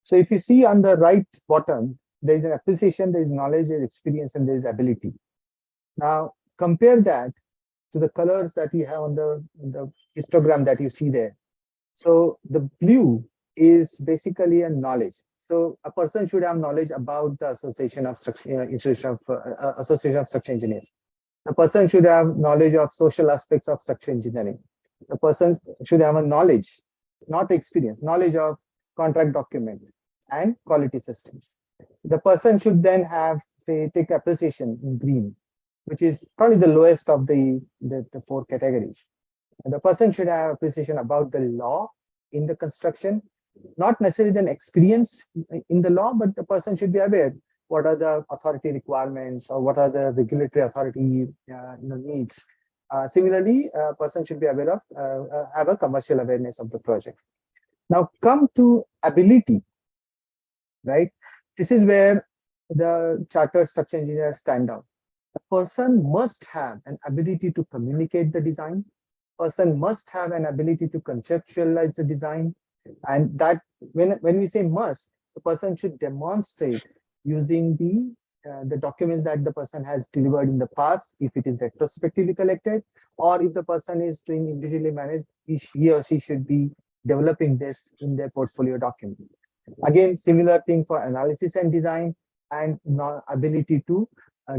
So if you see on the right bottom, there is an appreciation, there is knowledge, there is experience, and there is ability. Now compare that to the colors that you have on the histogram that you see there. So the blue is basically a knowledge. So a person should have knowledge about the Association of Structural Engineers. A person should have knowledge of social aspects of structural engineering. A person should have a knowledge, not experience, knowledge of contract document and quality systems. The person should then have, say, take appreciation in green, which is probably the lowest of the four categories. The person should have appreciation about the law in the construction, not necessarily an experience in the law, but the person should be aware what are the authority requirements or what are the regulatory authority needs. Similarly, a person should be aware of, have a commercial awareness of the project. Now come to ability, right? This is where the chartered structural engineers stand out. A person must have an ability to communicate the design. Person must have an ability to conceptualize the design. And that when we say must, the person should demonstrate using the documents that the person has delivered in the past, if it is retrospectively collected, or if the person is doing individually managed, he or she should be developing this in their portfolio document. Again, similar thing for analysis and design, and ability to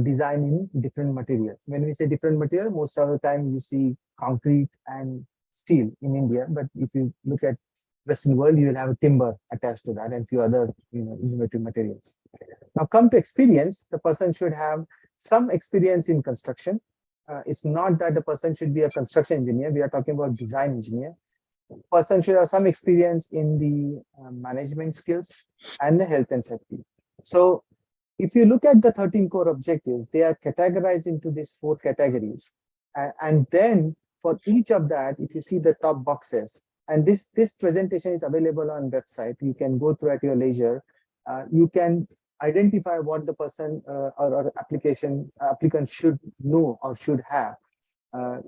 design in different materials. When we say different material, most of the time you see concrete and steel in India, but if you look at Western world, you will have a timber attached to that and few other innovative materials. Now come to experience, the person should have some experience in construction. It's not that the person should be a construction engineer. We are talking about design engineer. Person should have some experience in the management skills and the health and safety. So if you look at the 13 core objectives, they are categorized into these 4 categories. And then for each of that, if you see the top boxes, and this presentation is available on website, you can go through at your leisure. You can identify what the person or applicant should know or should have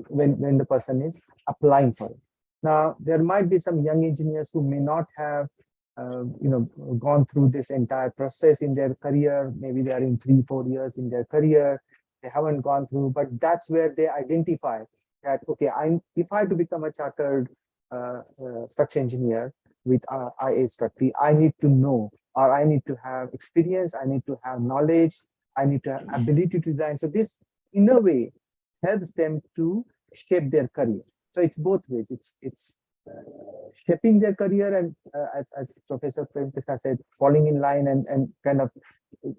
when the person is applying for it. Now, there might be some young engineers who may not have gone through this entire process in their career. Maybe they are in 3-4 years in their career. They haven't gone through, but that's where they identify that, okay, if I had to become a chartered structural engineer with IAStructE, I need to know, or I need to have experience, I need to have knowledge, I need to have ability to design. So this, in a way, helps them to shape their career. So it's both ways. It's shaping their career, and as Professor Premkrishna said, falling in line and kind of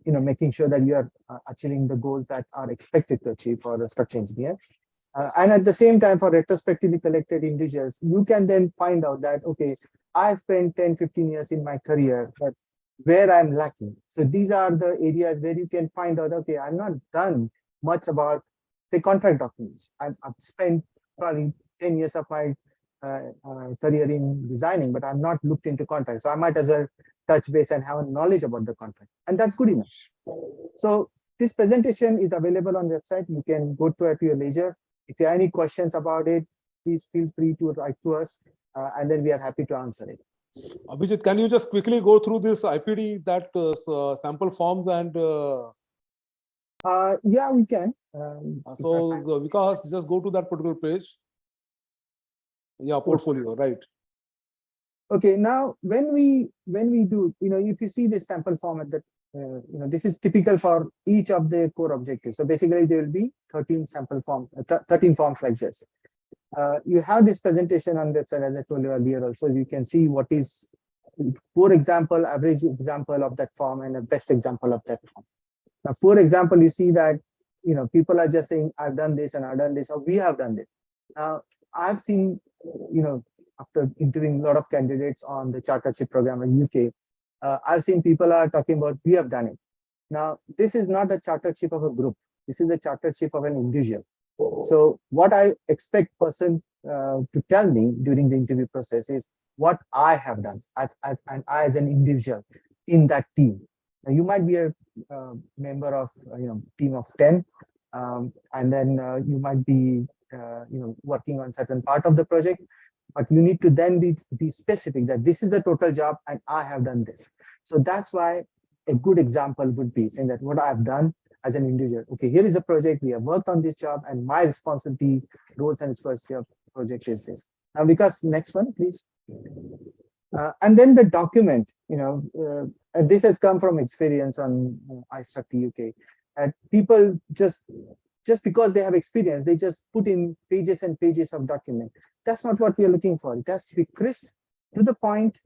making sure that you are achieving the goals that are expected to achieve for a structural engineer. And at the same time, for retrospectively collected individuals, you can then find out that, okay, I spent 10-15 years in my career, but where I'm lacking. So these are the areas where you can find out, okay, I'm not done much about, say, contract documents. I've spent probably 10 years of my career in designing, but I'm not looked into contract. So I might as well touch base and have a knowledge about the contract. And that's good enough. So this presentation is available on the website. You can go to it at your leisure. If you have any questions about it, please feel free to write to us, and then we are happy to answer it. Abhijit, can you just quickly go through this IPD, that sample forms and yeah, we can. so Vikas, just go to that particular page. Yeah, portfolio, right. Okay, now when we do, if you see this sample form at the, this is typical for each of the core objectives. So basically there will be 13 sample forms, 13 forms like this. You have this presentation on website, as I told you earlier. Also, you can see what is poor example, average example of that form, and a best example of that form. Now, poor example, you see that people are just saying, I've done this and I've done this, or we have done this. Now, I've seen, after interviewing a lot of candidates on the chartership program in UK, I've seen people are talking about, we have done it. Now, this is not a chartership of a group. This is a chartership of an individual. So what I expect person to tell me during the interview process is what I have done as an individual in that team. Now, you might be a member of team of 10, and then you might be working on certain part of the project, but you need to then be specific that this is the total job and I have done this. So that's why a good example would be saying that what I've done as an individual. Okay, here is a project, we have worked on this job, and my responsibility, roles and responsibility of project is this. Now, because next one, please. And then the document, and this has come from experience on IAStructE UK. And people just because they have experience, they just put in pages and pages of document. That's not what we are looking for. It has to be crisp, to the point,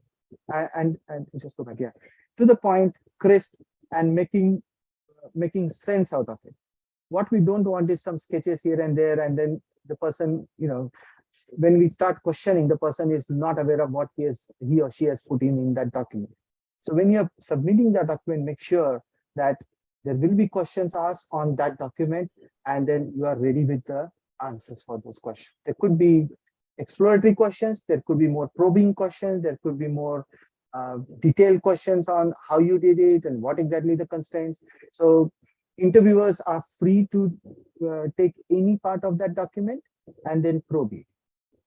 and just go back, yeah, to the point, crisp, and making sense out of it. What we don't want is some sketches here and there, and then the person, when we start questioning, the person is not aware of what he or she has put in that document. So when you're submitting that document, make sure that there will be questions asked on that document, and then you are ready with the answers for those questions. There could be exploratory questions, there could be more probing questions, there could be more detailed questions on how you did it and what exactly the constraints. So interviewers are free to take any part of that document and then probe it,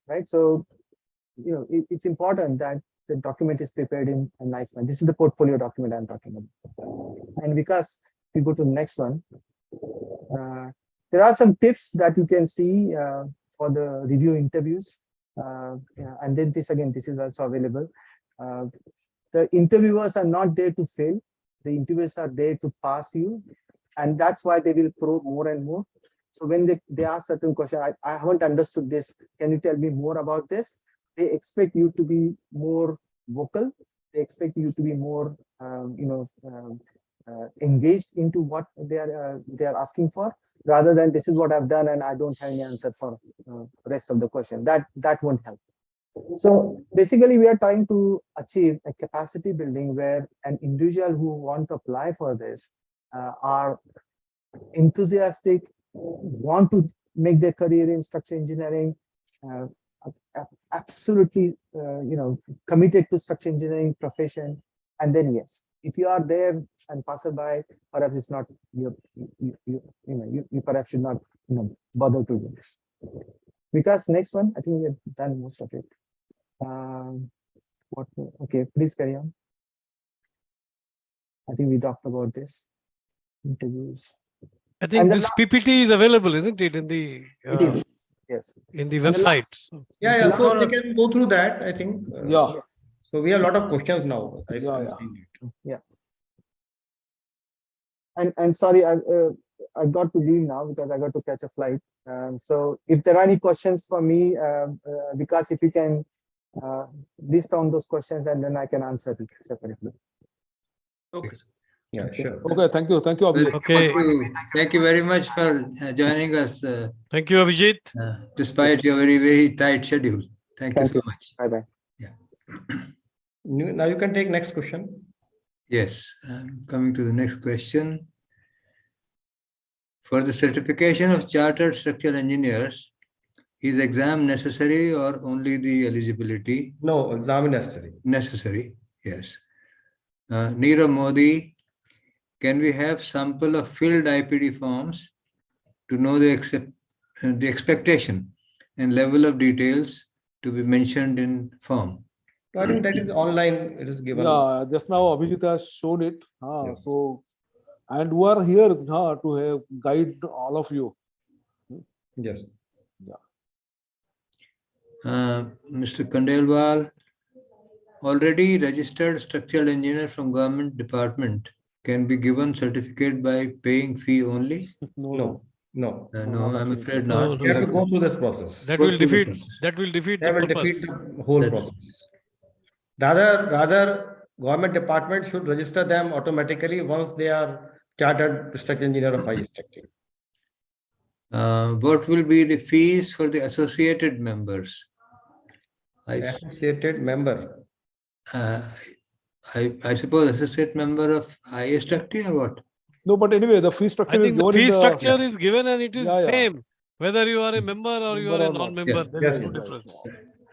right? So, it's important that the document is prepared in a nice manner. This is the portfolio document I'm talking about. And because we go to the next one, there are some tips that you can see for the review interviews. And then this is also available. The interviewers are not there to fail. The interviewers are there to pass you. And that's why they will probe more and more. So when they ask certain questions, I haven't understood this. Can you tell me more about this? They expect you to be more vocal. They expect you to be more, engaged into what they are asking for, rather than this is what I've done and I don't have any answer for rest of the question. That won't help. So basically, we are trying to achieve a capacity building where an individual who want to apply for this are enthusiastic, want to make their career in structural engineering, absolutely, committed to structural engineering profession. And then yes, if you are there and passerby, perhaps it's not you perhaps should not bother to do this. Because next one, I think we have done most of it. Okay, please carry on. I think we talked about this. Interviews. I think this PPT is available, isn't it, in the It is, yes, in the And the website? last- So, Yeah. Last- So we can go through that, I think. Yeah. So we have a lot of questions now. I'm Yeah. seeing it. Yeah. And sorry, I got to leave now because I got to catch a flight. So if there are any questions for me, because if you can list down those questions, and then I can answer it separately. Okay. Yeah, sure. Okay, thank you. Thank you, Abhijit. okay. Thank you very much for joining us, Thank you, Abhijit. despite your very, very tight schedule. Thank you so much. Bye bye. Now you can take next question. Yes, coming to the next question. For the certification of chartered structural engineers, is exam necessary or only the eligibility? No, exam necessary. Necessary, yes. Neerav Modi, can we have sample of filled IPD forms to know the expectation and level of details to be mentioned in form? So I think that is online. It is given. Yeah, just now Abhijit has shown it. Yes. So, and we are here to guide all of you. Yes. Mr. Kandelwal, already registered structural engineer from government department can be given certificate by paying fee only? No. No, not I'm absolutely. afraid No, not. no, You have to go through this process. That Go will through the defeat. process. That will defeat That the will purpose. defeat the whole That- process. Rather, government department should register them automatically once they are chartered structural engineer of IAStructE. What will be the fees for the associated members? Associated member. I suppose associate member of IAStructE or what? No, but anyway, the fee structure I think is the given in fee structure is given and it is Yeah, yeah. same, whether you are a member or you are Member a or not. non-member. Yeah. There Yes, is no yes. difference.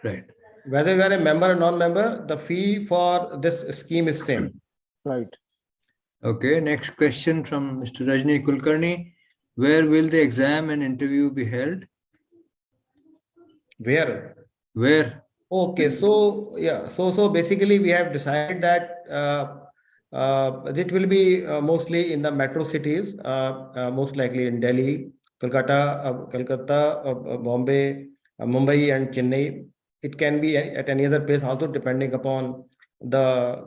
Right. Whether you are a member or non-member, the fee for this scheme is same. Right. Okay, next question from Mr. Rajni Kulkarni. Where will the exam and interview be held? Where? Where? Okay, so yeah, so basically we have decided that it will be mostly in the metro cities, most likely in Delhi, Kolkata, Bombay, Mumbai, and Chennai. It can be at any other place also, depending upon the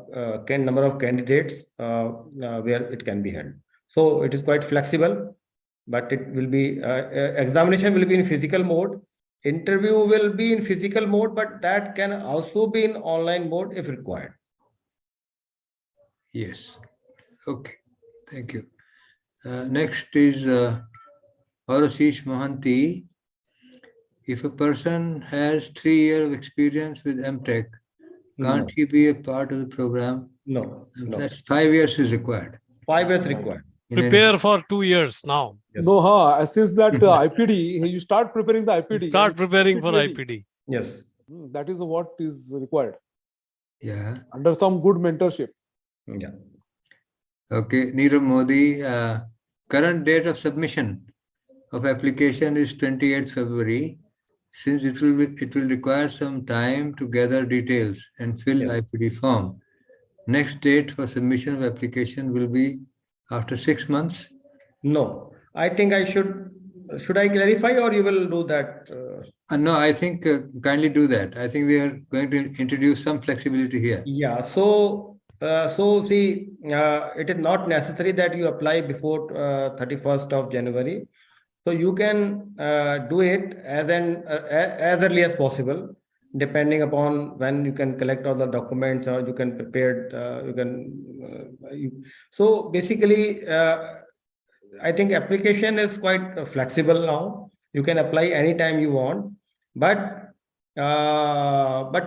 number of candidates where it can be held. So it is quite flexible, but it will be examination will be in physical mode. Interview will be in physical mode, but that can also be in online mode if required. Yes. Okay. Thank you. Next is Arashish Mohanty. if a person has 3 years of experience with MTech, can't No. he be a part of the program? No, no. That's 5 years is required. 5 years required. in any- Prepare for 2 years now. Yes. No, since that IPD, you start preparing the IPD. Start and preparing keep for it ready. IPD. Yes. That is what is required Yeah. under some good mentorship. Yeah. Okay, Nirav Modi, current date of submission of application is 28th February. Since it will require some time to gather details and fill Yes. IPD form. Next date for submission of application will be after 6 months. No, I think should I clarify or you will do that? No, I think kindly do that. I think we are going to introduce some flexibility here. Yeah, so see, it is not necessary that you apply before 31st of January. So you can do it as early as possible, depending upon when you can collect all the documents or you can prepare. So basically, I think application is quite flexible now. You can apply anytime you want, but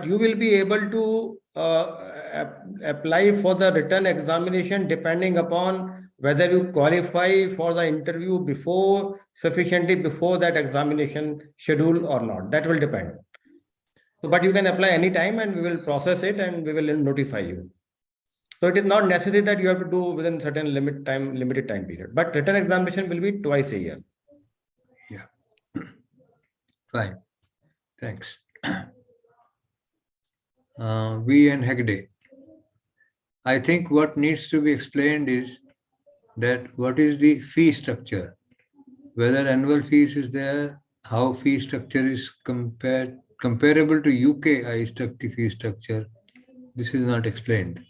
you will be able to apply for the written examination depending upon whether you qualify for the interview sufficiently before that examination schedule or not. That will depend. So, but you can apply anytime and we will process it and we will notify you. So it is not necessary that you have to do within certain limited time period, but written examination will be twice a year. Yeah. Fine. Thanks. V. N. Hegde. I think what needs to be explained is that what is the fee structure, whether annual fees is there, how fee structure is comparable to UK IAStructE fee structure. This is not explained.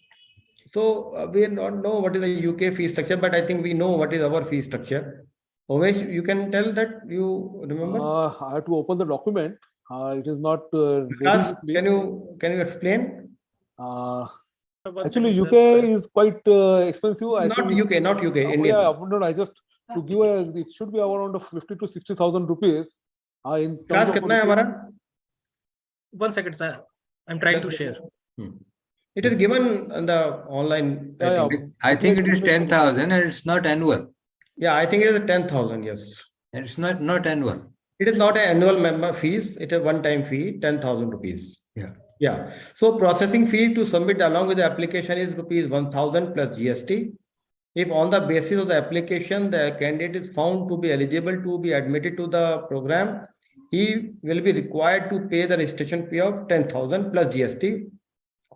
So we don't know what is the UK fee structure, but I think we know what is our fee structure. Ovesh, you can tell that you remember? I have to open the document. It is not ready Vikas, with me. can you explain? Actually, UK is quite expensive. I Not think UK, not UK, India. Yeah, no, I just to give it should be around 50 to 60,000 rupees. In Class terms of कितना है हमारा? 1 second, sir. I'm trying to share. It is given on the online. I think it is 10,000 and it's not annual. Yeah, I think it is 10,000. Yes. And it's not annual. It is not an annual member fees. It is a one-time fee, 10,000 rupees. Yeah. Yeah. So processing fees to submit along with the application is rupees 1,000 plus GST. If on the basis of the application, the candidate is found to be eligible to be admitted to the program, he will be required to pay the registration fee of 10,000 plus GST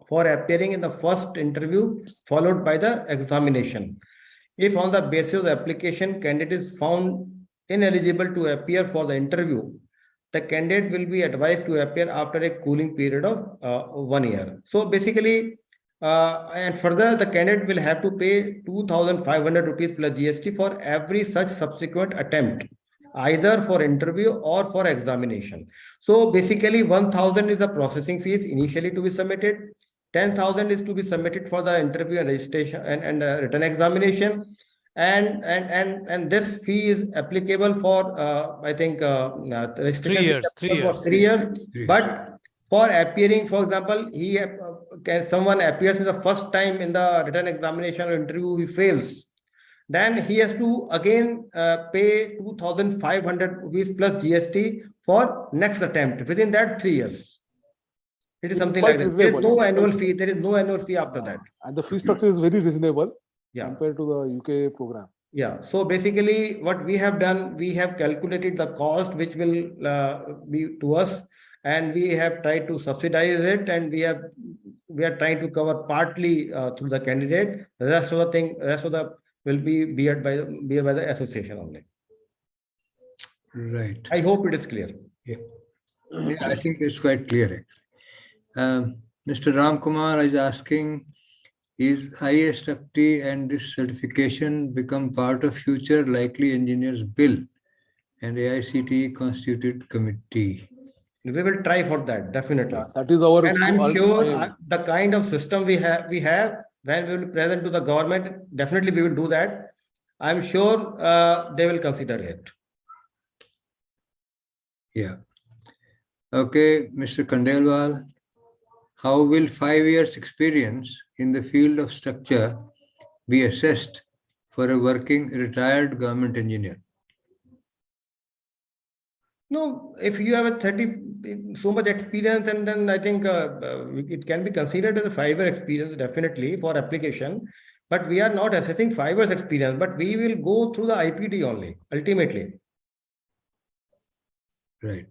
for appearing in the first interview followed by the examination. If on the basis of the application, candidate is found ineligible to appear for the interview, the candidate will be advised to appear after a cooling period of 1 year. So basically, and further, the candidate will have to pay 2,500 rupees plus GST for every such subsequent attempt, either for interview or for examination. So basically, 1,000 is the processing fees initially to be submitted. 10,000 is to be submitted for the interview and registration and written examination. And this fee is applicable for I think 3 years. 3 years. 3 years. But for appearing, for example, someone appears in the first time in the written examination or interview, he fails, then he has to again pay 2,500 rupees plus GST for next attempt within that 3 years. It is something like that. There is no annual fee. There is no annual fee after that. And the fee structure is very reasonable. Yeah. Compared to the UK program. Yeah. So basically, what we have done, we have calculated the cost which will be to us, and we have tried to subsidize it, and we are trying to cover partly through the candidate. The rest of the will be bear by the association only. Right. I hope it is clear. Yeah, I think it's quite clear. Mr. Ram Kumar is asking, is IAStructE and this certification become part of future likely engineers bill and AICTE constituted committee? We will try for that, definitely. Yeah, that is our. And I'm sure the kind of system we have when we will present to the government, definitely we will do that. I'm sure they will consider it. Yeah. Okay, Mr. Khandelwal, how will 5 years experience in the field of structure be assessed for a working retired government engineer? No, if you have a 30 so much experience, and then I think it can be considered as a 5 year experience definitely for application. But we are not assessing 5 years experience, but we will go through the IPD only ultimately. Right.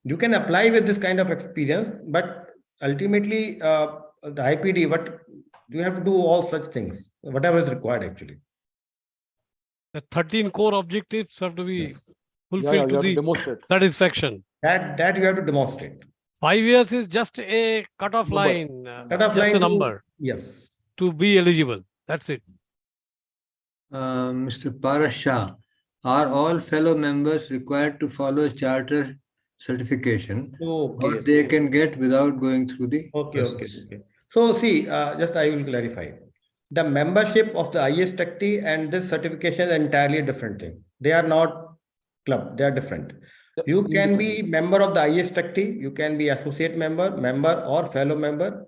You can apply with this kind of experience, but ultimately the IPD, what you have to do all such things, whatever is required actually. The 13 core objectives have to be Yes. fulfilled you to have to the demonstrate. satisfaction. That you have to demonstrate. 5 years is just a cutoff Number. line, Cut-off just line a to- number Yes. to be eligible. That's it. Mr. Parashah, are all fellow members required to follow charter certification, Okay. or they So, can get without going through the okay. process? So see, just I will clarify. The membership of the IAStructE and this certification is entirely different thing. They are not club, they are different. You can be member of the IAStructE, you can be associate member or fellow member,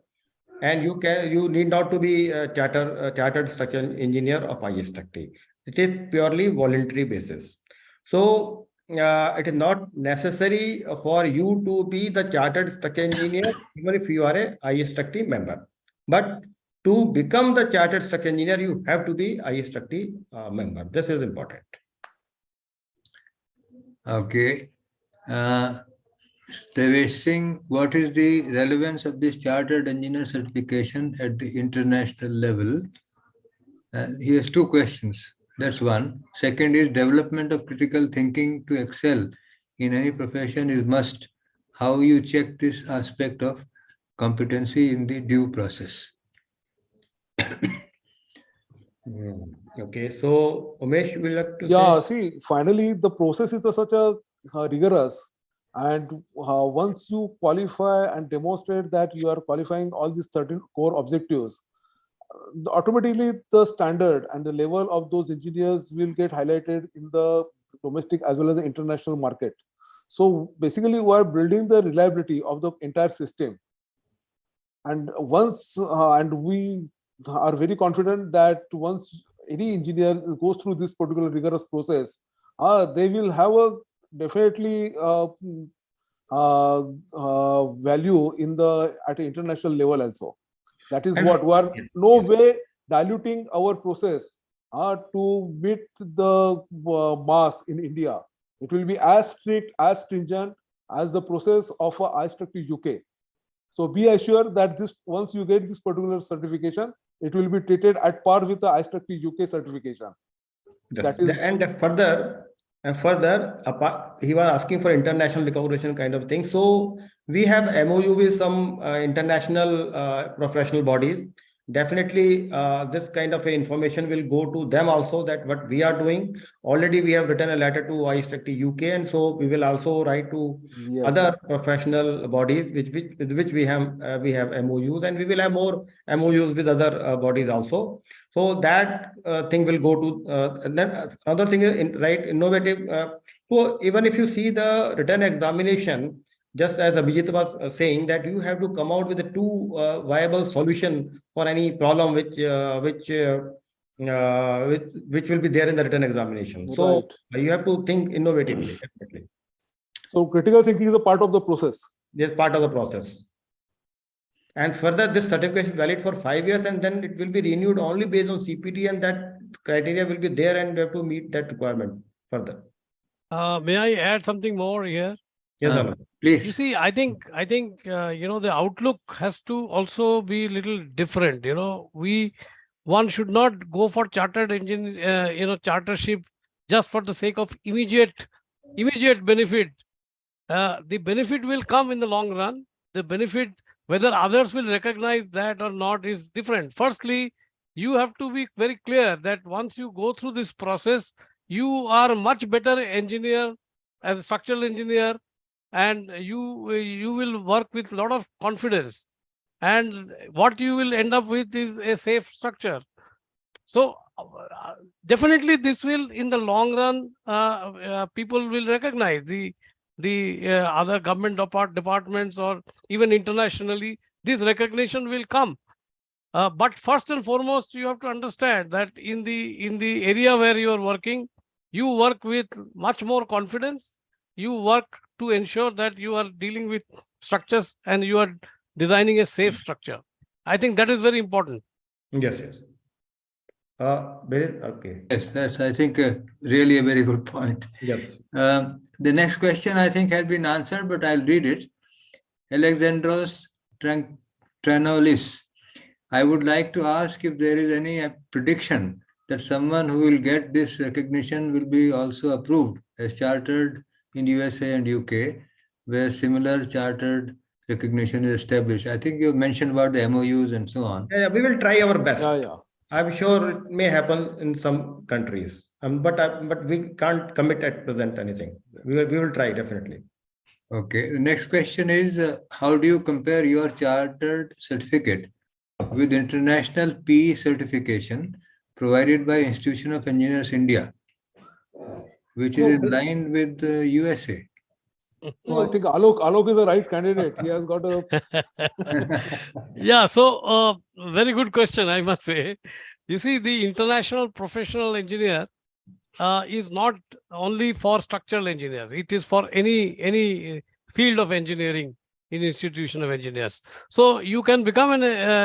and you need not to be a chartered structural engineer of IAStructE. It is purely voluntary basis. So it is not necessary for you to be the chartered structural engineer even if you are a IAStructE member. But to become the chartered structural engineer, you have to be IAStructE member. This is important. Okay. Devesh Singh, what is the relevance of this chartered engineer certification at the international level? He has two questions. That's one. Second is development of critical thinking to excel in any profession is must. How you check this aspect of competency in the due process? Okay, so Umesh, will you like to Yeah, say? see, finally, the process is such a rigorous, and once you qualify and demonstrate that you are qualifying all these 13 core objectives, automatically the standard and the level of those engineers will get highlighted in the domestic as well as the international market. So basically, we are building the reliability of the entire system, and we are very confident that once any engineer goes through this particular rigorous process, they will have a definitely value in the at an international level also. That is And- what we are Yes, no yes. way diluting our process to meet the mass in India. It will be as strict, as stringent as the process of IAStructE UK. So be assured that this once you get this particular certification, it will be treated at par with the IAStructE UK certification. Yes. That is And further, he was asking for international recognition kind of thing. So we have MOU with some international professional bodies. Definitely, this kind of information will go to them also that what we are doing. Already, we have written a letter to IAStructE UK, and so we will also write to other professional bodies with which we have MOUs, and we will have more MOUs with other bodies also. So that thing will go to, and then another thing is innovative. So even if you see the written examination, just as Abhijit was saying, that you have to come out with a two viable solution for any problem which will be there in the written examination. So you have to think innovatively, definitely. So critical thinking is a part of the process. It's part of the process. And further, this certification is valid for 5 years, and then it will be renewed only based on CPT, and that criteria will be there, and we have to meet that requirement further. May I add something more here? Yes, Anand. Please. You see, I think the outlook has to also be a little different. One should not go for chartered chartership just for the sake of immediate benefit. The benefit will come in the long run. The benefit, whether others will recognize that or not, is different. Firstly, you have to be very clear that once you go through this process, you are a much better engineer as a structural engineer, and you will work with a lot of confidence, and what you will end up with is a safe structure. So definitely this will, in the long run, people will recognize the other government departments or even internationally, this recognition will come. But first and foremost, you have to understand that in the area where you are working, you work with much more confidence. You work to ensure that you are dealing with structures and you are designing a safe structure. I think that is very important. Yes, yes. Okay. Yes, that's, I think, really a very good point. Yes. The next question, I think, has been answered, but I'll read it. Alexandros Tranolis. I would like to ask if there is any prediction that someone who will get this recognition will be also approved as chartered in USA and UK, where similar chartered recognition is established. I think you mentioned about the MOUs and so on. Yeah, we will try our best. Yeah, yeah. I'm sure it may happen in some countries, but we can't commit at present anything. We will try definitely. Okay. The next question is, how do you compare your chartered certificate with international PE certification provided by Institution of Engineers India, which is in line with the USA? So I think Alok is the right candidate. He has got a Yeah, so very good question, I must say. You see, the international professional engineer is not only for structural engineers. It is for any field of engineering in institution of engineers. So you can become an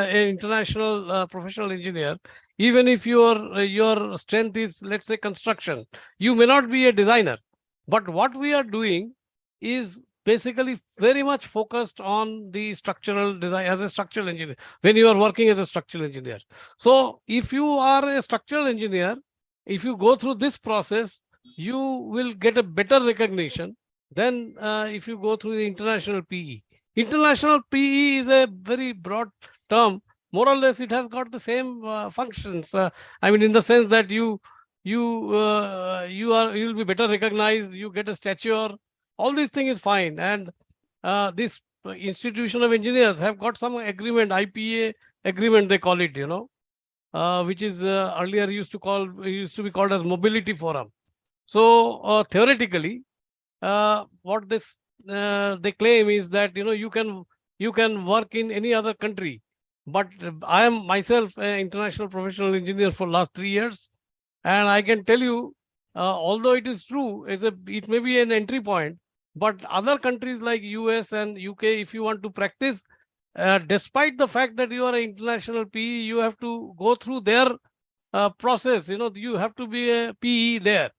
international professional engineer even if your strength is, let's say, construction. You may not be a designer, but what we are doing is basically very much focused on the structural design as a structural engineer when you are working as a structural engineer. So if you are a structural engineer, if you go through this process, you will get a better recognition than if you go through the international PE. International PE is a very broad term. More or less, it has got the same functions. I mean, in the sense that you'll be better recognized. You get a stature. All these things is fine. And this institution of engineers have got some agreement, IPA agreement, they call it, which is earlier used to be called as mobility forum. So theoretically, what this they claim is that you can work in any other country, but I am myself an international professional engineer for last 3 years, and I can tell you, although it is true, it may be an entry point, but other countries like US and UK, if you want to practice, despite the fact that you are an international PE, you have to go through their process. You have to be a PE there.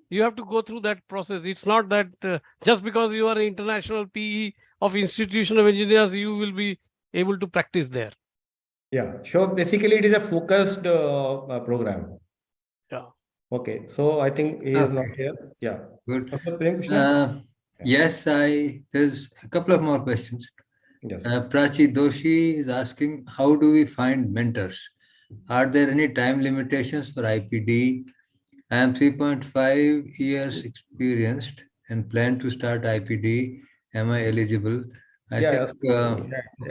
You have to go through that process. It's not that just because you are an international PE of Institution of Engineers, you will be able to practice there. Yeah, sure. Basically, it is a focused program. Yeah. Okay, so I think he is not here. Yeah. Good. Dr. Prem Krishna? Yes, there's a couple of more questions. Yes. Prachi Doshi is asking, how do we find mentors? Are there any time limitations for IPD? I am 3.5 years experienced and plan to start IPD. Am I eligible? I think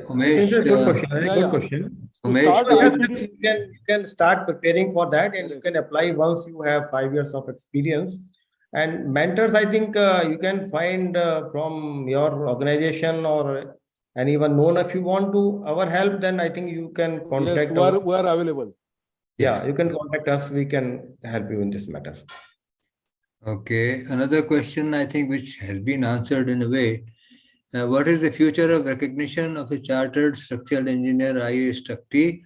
Umesh. It's a good question. Very yeah, good yeah. question. To Umesh, start Yes, IPD, you can start preparing for that, and you can apply once you have 5 years of experience. And mentors, I think you can find from your organization or anyone known. If you want to our help, then I think you can contact. yes, we are available. Yeah, you can contact us. We can help you in this matter. Okay, another question I think which has been answered in a way. What is the future of recognition of a chartered structural engineer IAStructE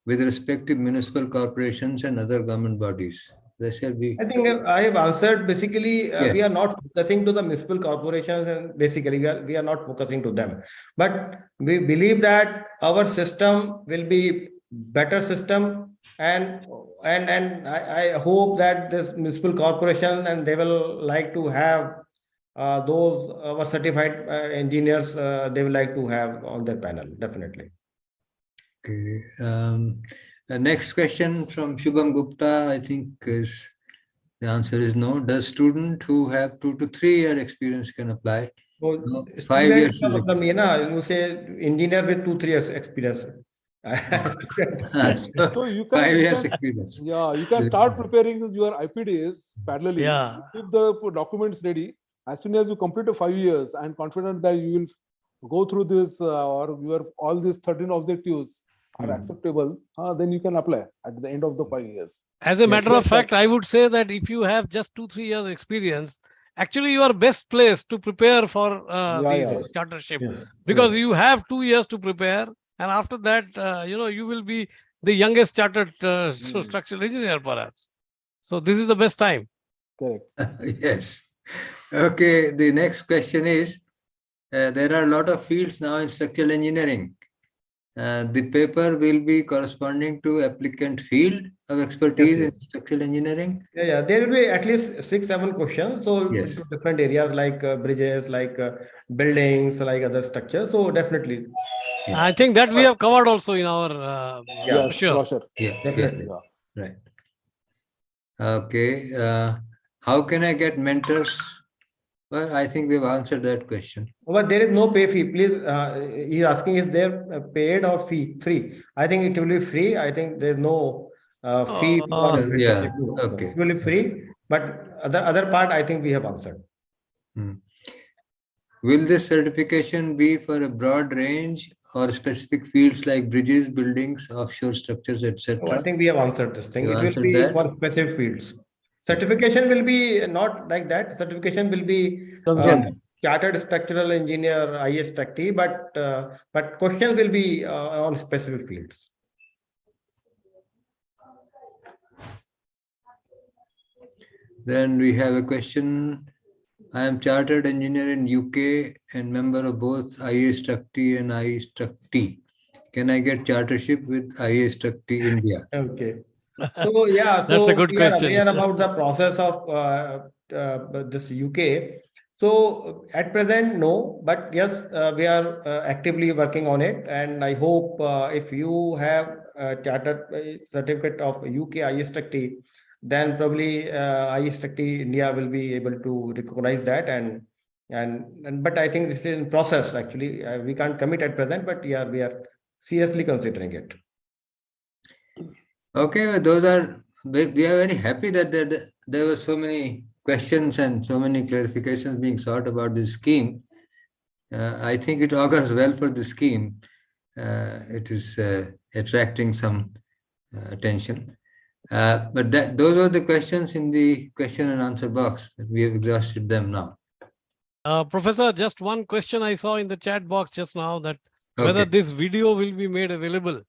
with respect to municipal corporations and other government bodies? I think I have answered. Basically, we are not focusing to the municipal corporations, and basically we are not focusing to them. But we believe that our system will be better system, and I hope that this municipal corporation and they will like to have those our certified engineers. They will like to have on their panel, definitely. Okay. The next question from Shubham Gupta, I think is the answer is no. Does student who have 2 to 3 year experience can apply? So No, 5 years. You say engineer with 2-3 years experience. So you can 5 years experience. Yeah, you can start preparing your IPDs parallelly. Yeah. Keep the documents ready. As soon as you complete 5 years and confident that you will go through this or your all these 13 objectives are acceptable, then you can apply at the end of the 5 years. As a matter of Yes, fact, I would say that if you have just 2-3 years experience, actually you are best placed to prepare for these Yes. chartership, Yes. because Yes. you have 2 years to prepare, and after that, you will be the youngest chartered structural engineer perhaps. So this is the best time. correct. Yes. Okay, the next question is, there are a lot of fields now in structural engineering. The paper will be corresponding to applicant field of expertise Yes. in structural engineering. Yeah. There will be at least 6-7 questions. So Yes. into different areas like bridges, like buildings, like other structures. So definitely. I think that we have covered also in our Yeah. Yes, brochure. brochure. Yeah. Definitely. Yeah. Right. Okay. How can I get mentors? Well, I think we've answered that question. But there is no pay fee. Please, he's asking, is there paid or free? I think it will be free. I think there's no fee for Yeah. mentorship. No. Okay. It will be free. But other part, I think we have answered. Will this certification be for a broad range or specific fields like bridges, buildings, offshore structures, So I etc.? think we have answered this thing. You It will answered be that? for specific fields. Certification will be not like that. Certification will be General. chartered structural engineer, IAStructE, but questions will be on specific fields. Then we have a question. I am chartered engineer in UK and member of both IAStructE and IAStructE. Can I get chartership with IAStructE India? Okay. So yeah, That's a good we are question. aware about the process of this UK. So at present, no, but yes, we are actively working on it, and I hope if you have a chartered certificate of UK IAStructE, then probably IAStructE India will be able to recognize that, and but I think this is in process actually. We can't commit at present, but yeah, we are seriously considering it. Okay, well, we are very happy that there were so many questions and so many clarifications being sought about this scheme. I think it augurs well for the scheme. It is attracting some attention. But those are the questions in the question and answer box. We have exhausted them now. Professor, just one question I saw in the chat box just now, that whether this video will be made available.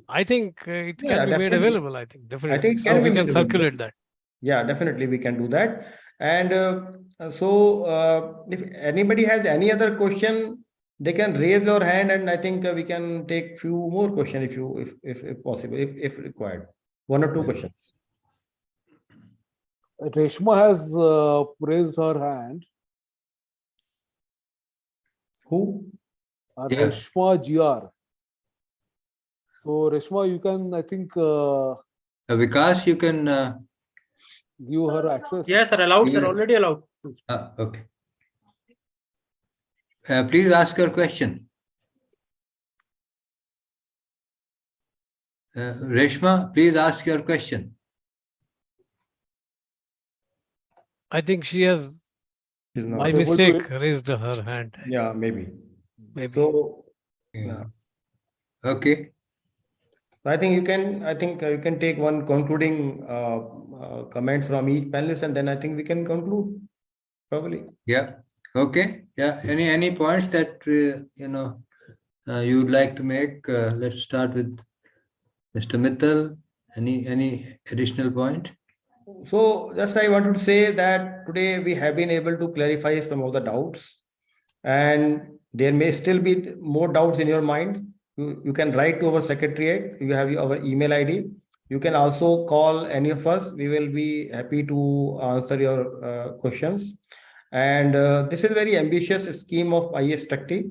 I think it can be made available. I think definitely. I think it so can we be can made circulate available. that. Yeah, definitely we can do that. And if anybody has any other question, they can raise your hand, and I think we can take few more questions if possible, if required. 1 or 2 questions. Reshma has raised her hand. Who? Yeah. Reshma GR. So Reshma, you can, I think, Vikas, you can give her access. Yes, sir. Allowed, sir. Yeah. Already allowed. okay. Please ask your question. Reshma, please ask your question. I think she has, She's not by able to mistake, raised her hand. Yeah, maybe. Maybe. So Yeah. Okay. I think you can take one concluding comments from each panelist, and then I think we can conclude probably. Yeah. Okay. Yeah. Any points that you would like to make? Let's start with Mr. Mittal. Any additional point? So just I wanted to say that today we have been able to clarify some of the doubts, and there may still be more doubts in your mind. You can write to our secretariat. You have our email ID. You can also call any of us. We will be happy to answer your questions. And this is a very ambitious scheme of IAStructE,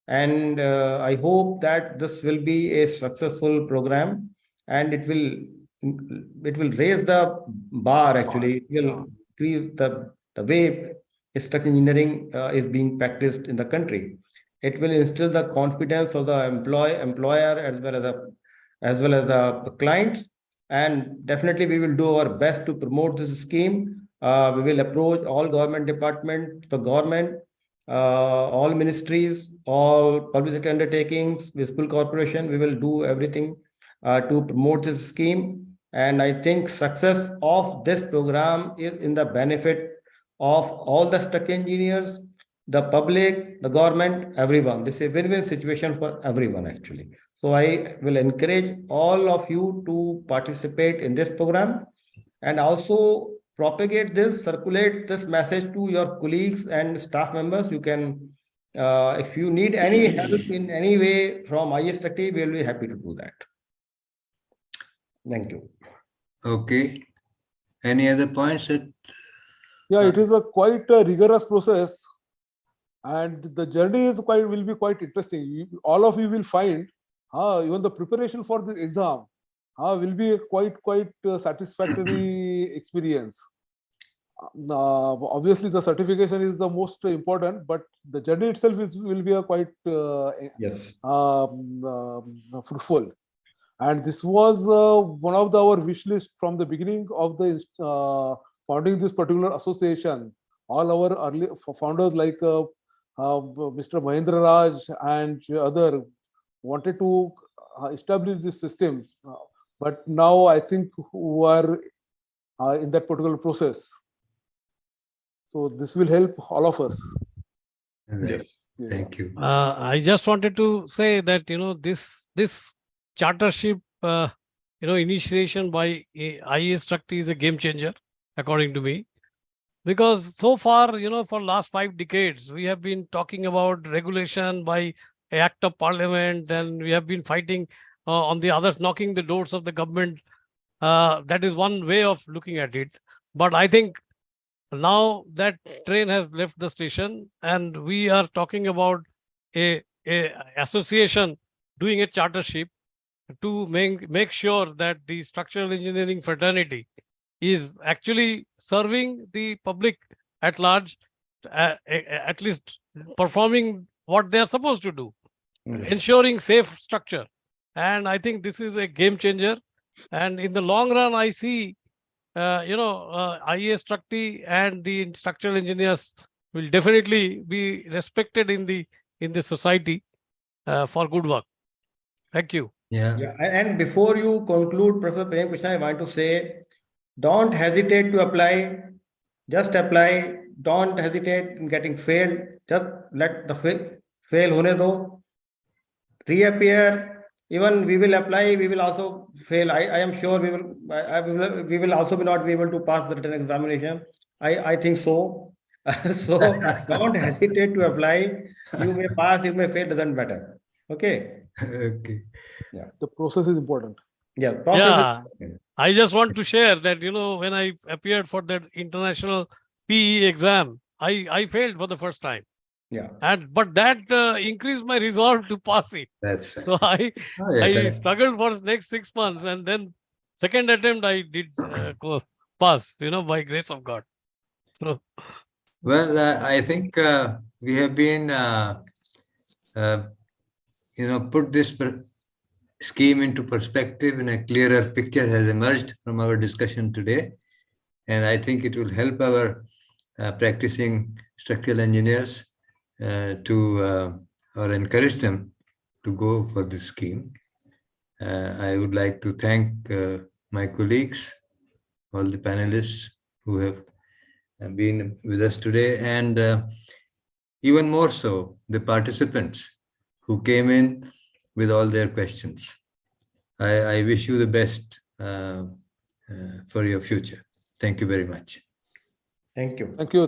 and I hope that this will be a successful program, and it will raise the bar. Actually, it will increase the way structural engineering is being practiced in the country. It will instill the confidence of the employer as well as the clients, and definitely we will do our best to promote this scheme We will approach all government departments, the government, all ministries, all public sector undertakings, municipal corporation. We will do everything to promote this scheme. And I think success of this program is in the benefit of all the structural engineers, the public, the government, everyone. This is a win-win situation for everyone, actually. So I will encourage all of you to participate in this program and also propagate this, circulate this message to your colleagues and staff members. You can, if you need any help in any way from IAStructE, we will be happy to do that. Thank you. Okay. Any other points that? Yeah, it is a quite a rigorous process, and the journey is will be quite interesting. All of you will find, even the preparation for the exam, will be a quite satisfactory experience. Obviously, the certification is the most important, but the journey itself will be a quite Yes. fruitful. And this was one of our wish list from the beginning of the founding this particular association. All our early founders like Mr. Mahendra Raj and other wanted to establish this system, but now I think who are in that particular process. So this will help all of us. Right. Yeah. Thank you. I just wanted to say that, this chartership, initiation by IAStructE is a game changer, according to me. Because so far, for last 5 decades, we have been talking about regulation by act of parliament, and we have been fighting on the others, knocking the doors of the government. That is one way of looking at it. But I think now that train has left the station, and we are talking about a association doing a chartership to make sure that the structural engineering fraternity is actually serving the public at large, at least performing what they are supposed to do, ensuring safe structure. And I think this is a game changer. And in the long run, I see, IAStructE and the structural engineers will definitely be respected in the society for good work. Thank you. Yeah. Yeah. And before you conclude, Professor Prem Krishna, I want to say, don't hesitate to apply. Just apply. Don't hesitate in getting failed. Just let the fail hone do. Reappear. Even we will apply. We will also fail. I am sure we will also be not be able to pass the written examination. I think so. So don't hesitate to apply. You may pass. You may fail. Doesn't matter. Okay. Okay. The process is important. Yeah. Process. Yeah. I just want to share that, when I appeared for that international PE exam, I failed for the first time. Yeah. But that increased my resolve to pass it. That's right. So I Yes, struggled for next 6 months, and then second attempt I did pass, by grace of God. So Well, I think we have been, put this scheme into perspective, and a clearer picture has emerged from our discussion today. And I think it will help our practicing structural engineers to or encourage them to go for this scheme. I would like to thank my colleagues, all the panelists who have been with us today, and even more so the participants who came in with all their questions. I wish you the best for your future. Thank you very much. Thank you. Thank you.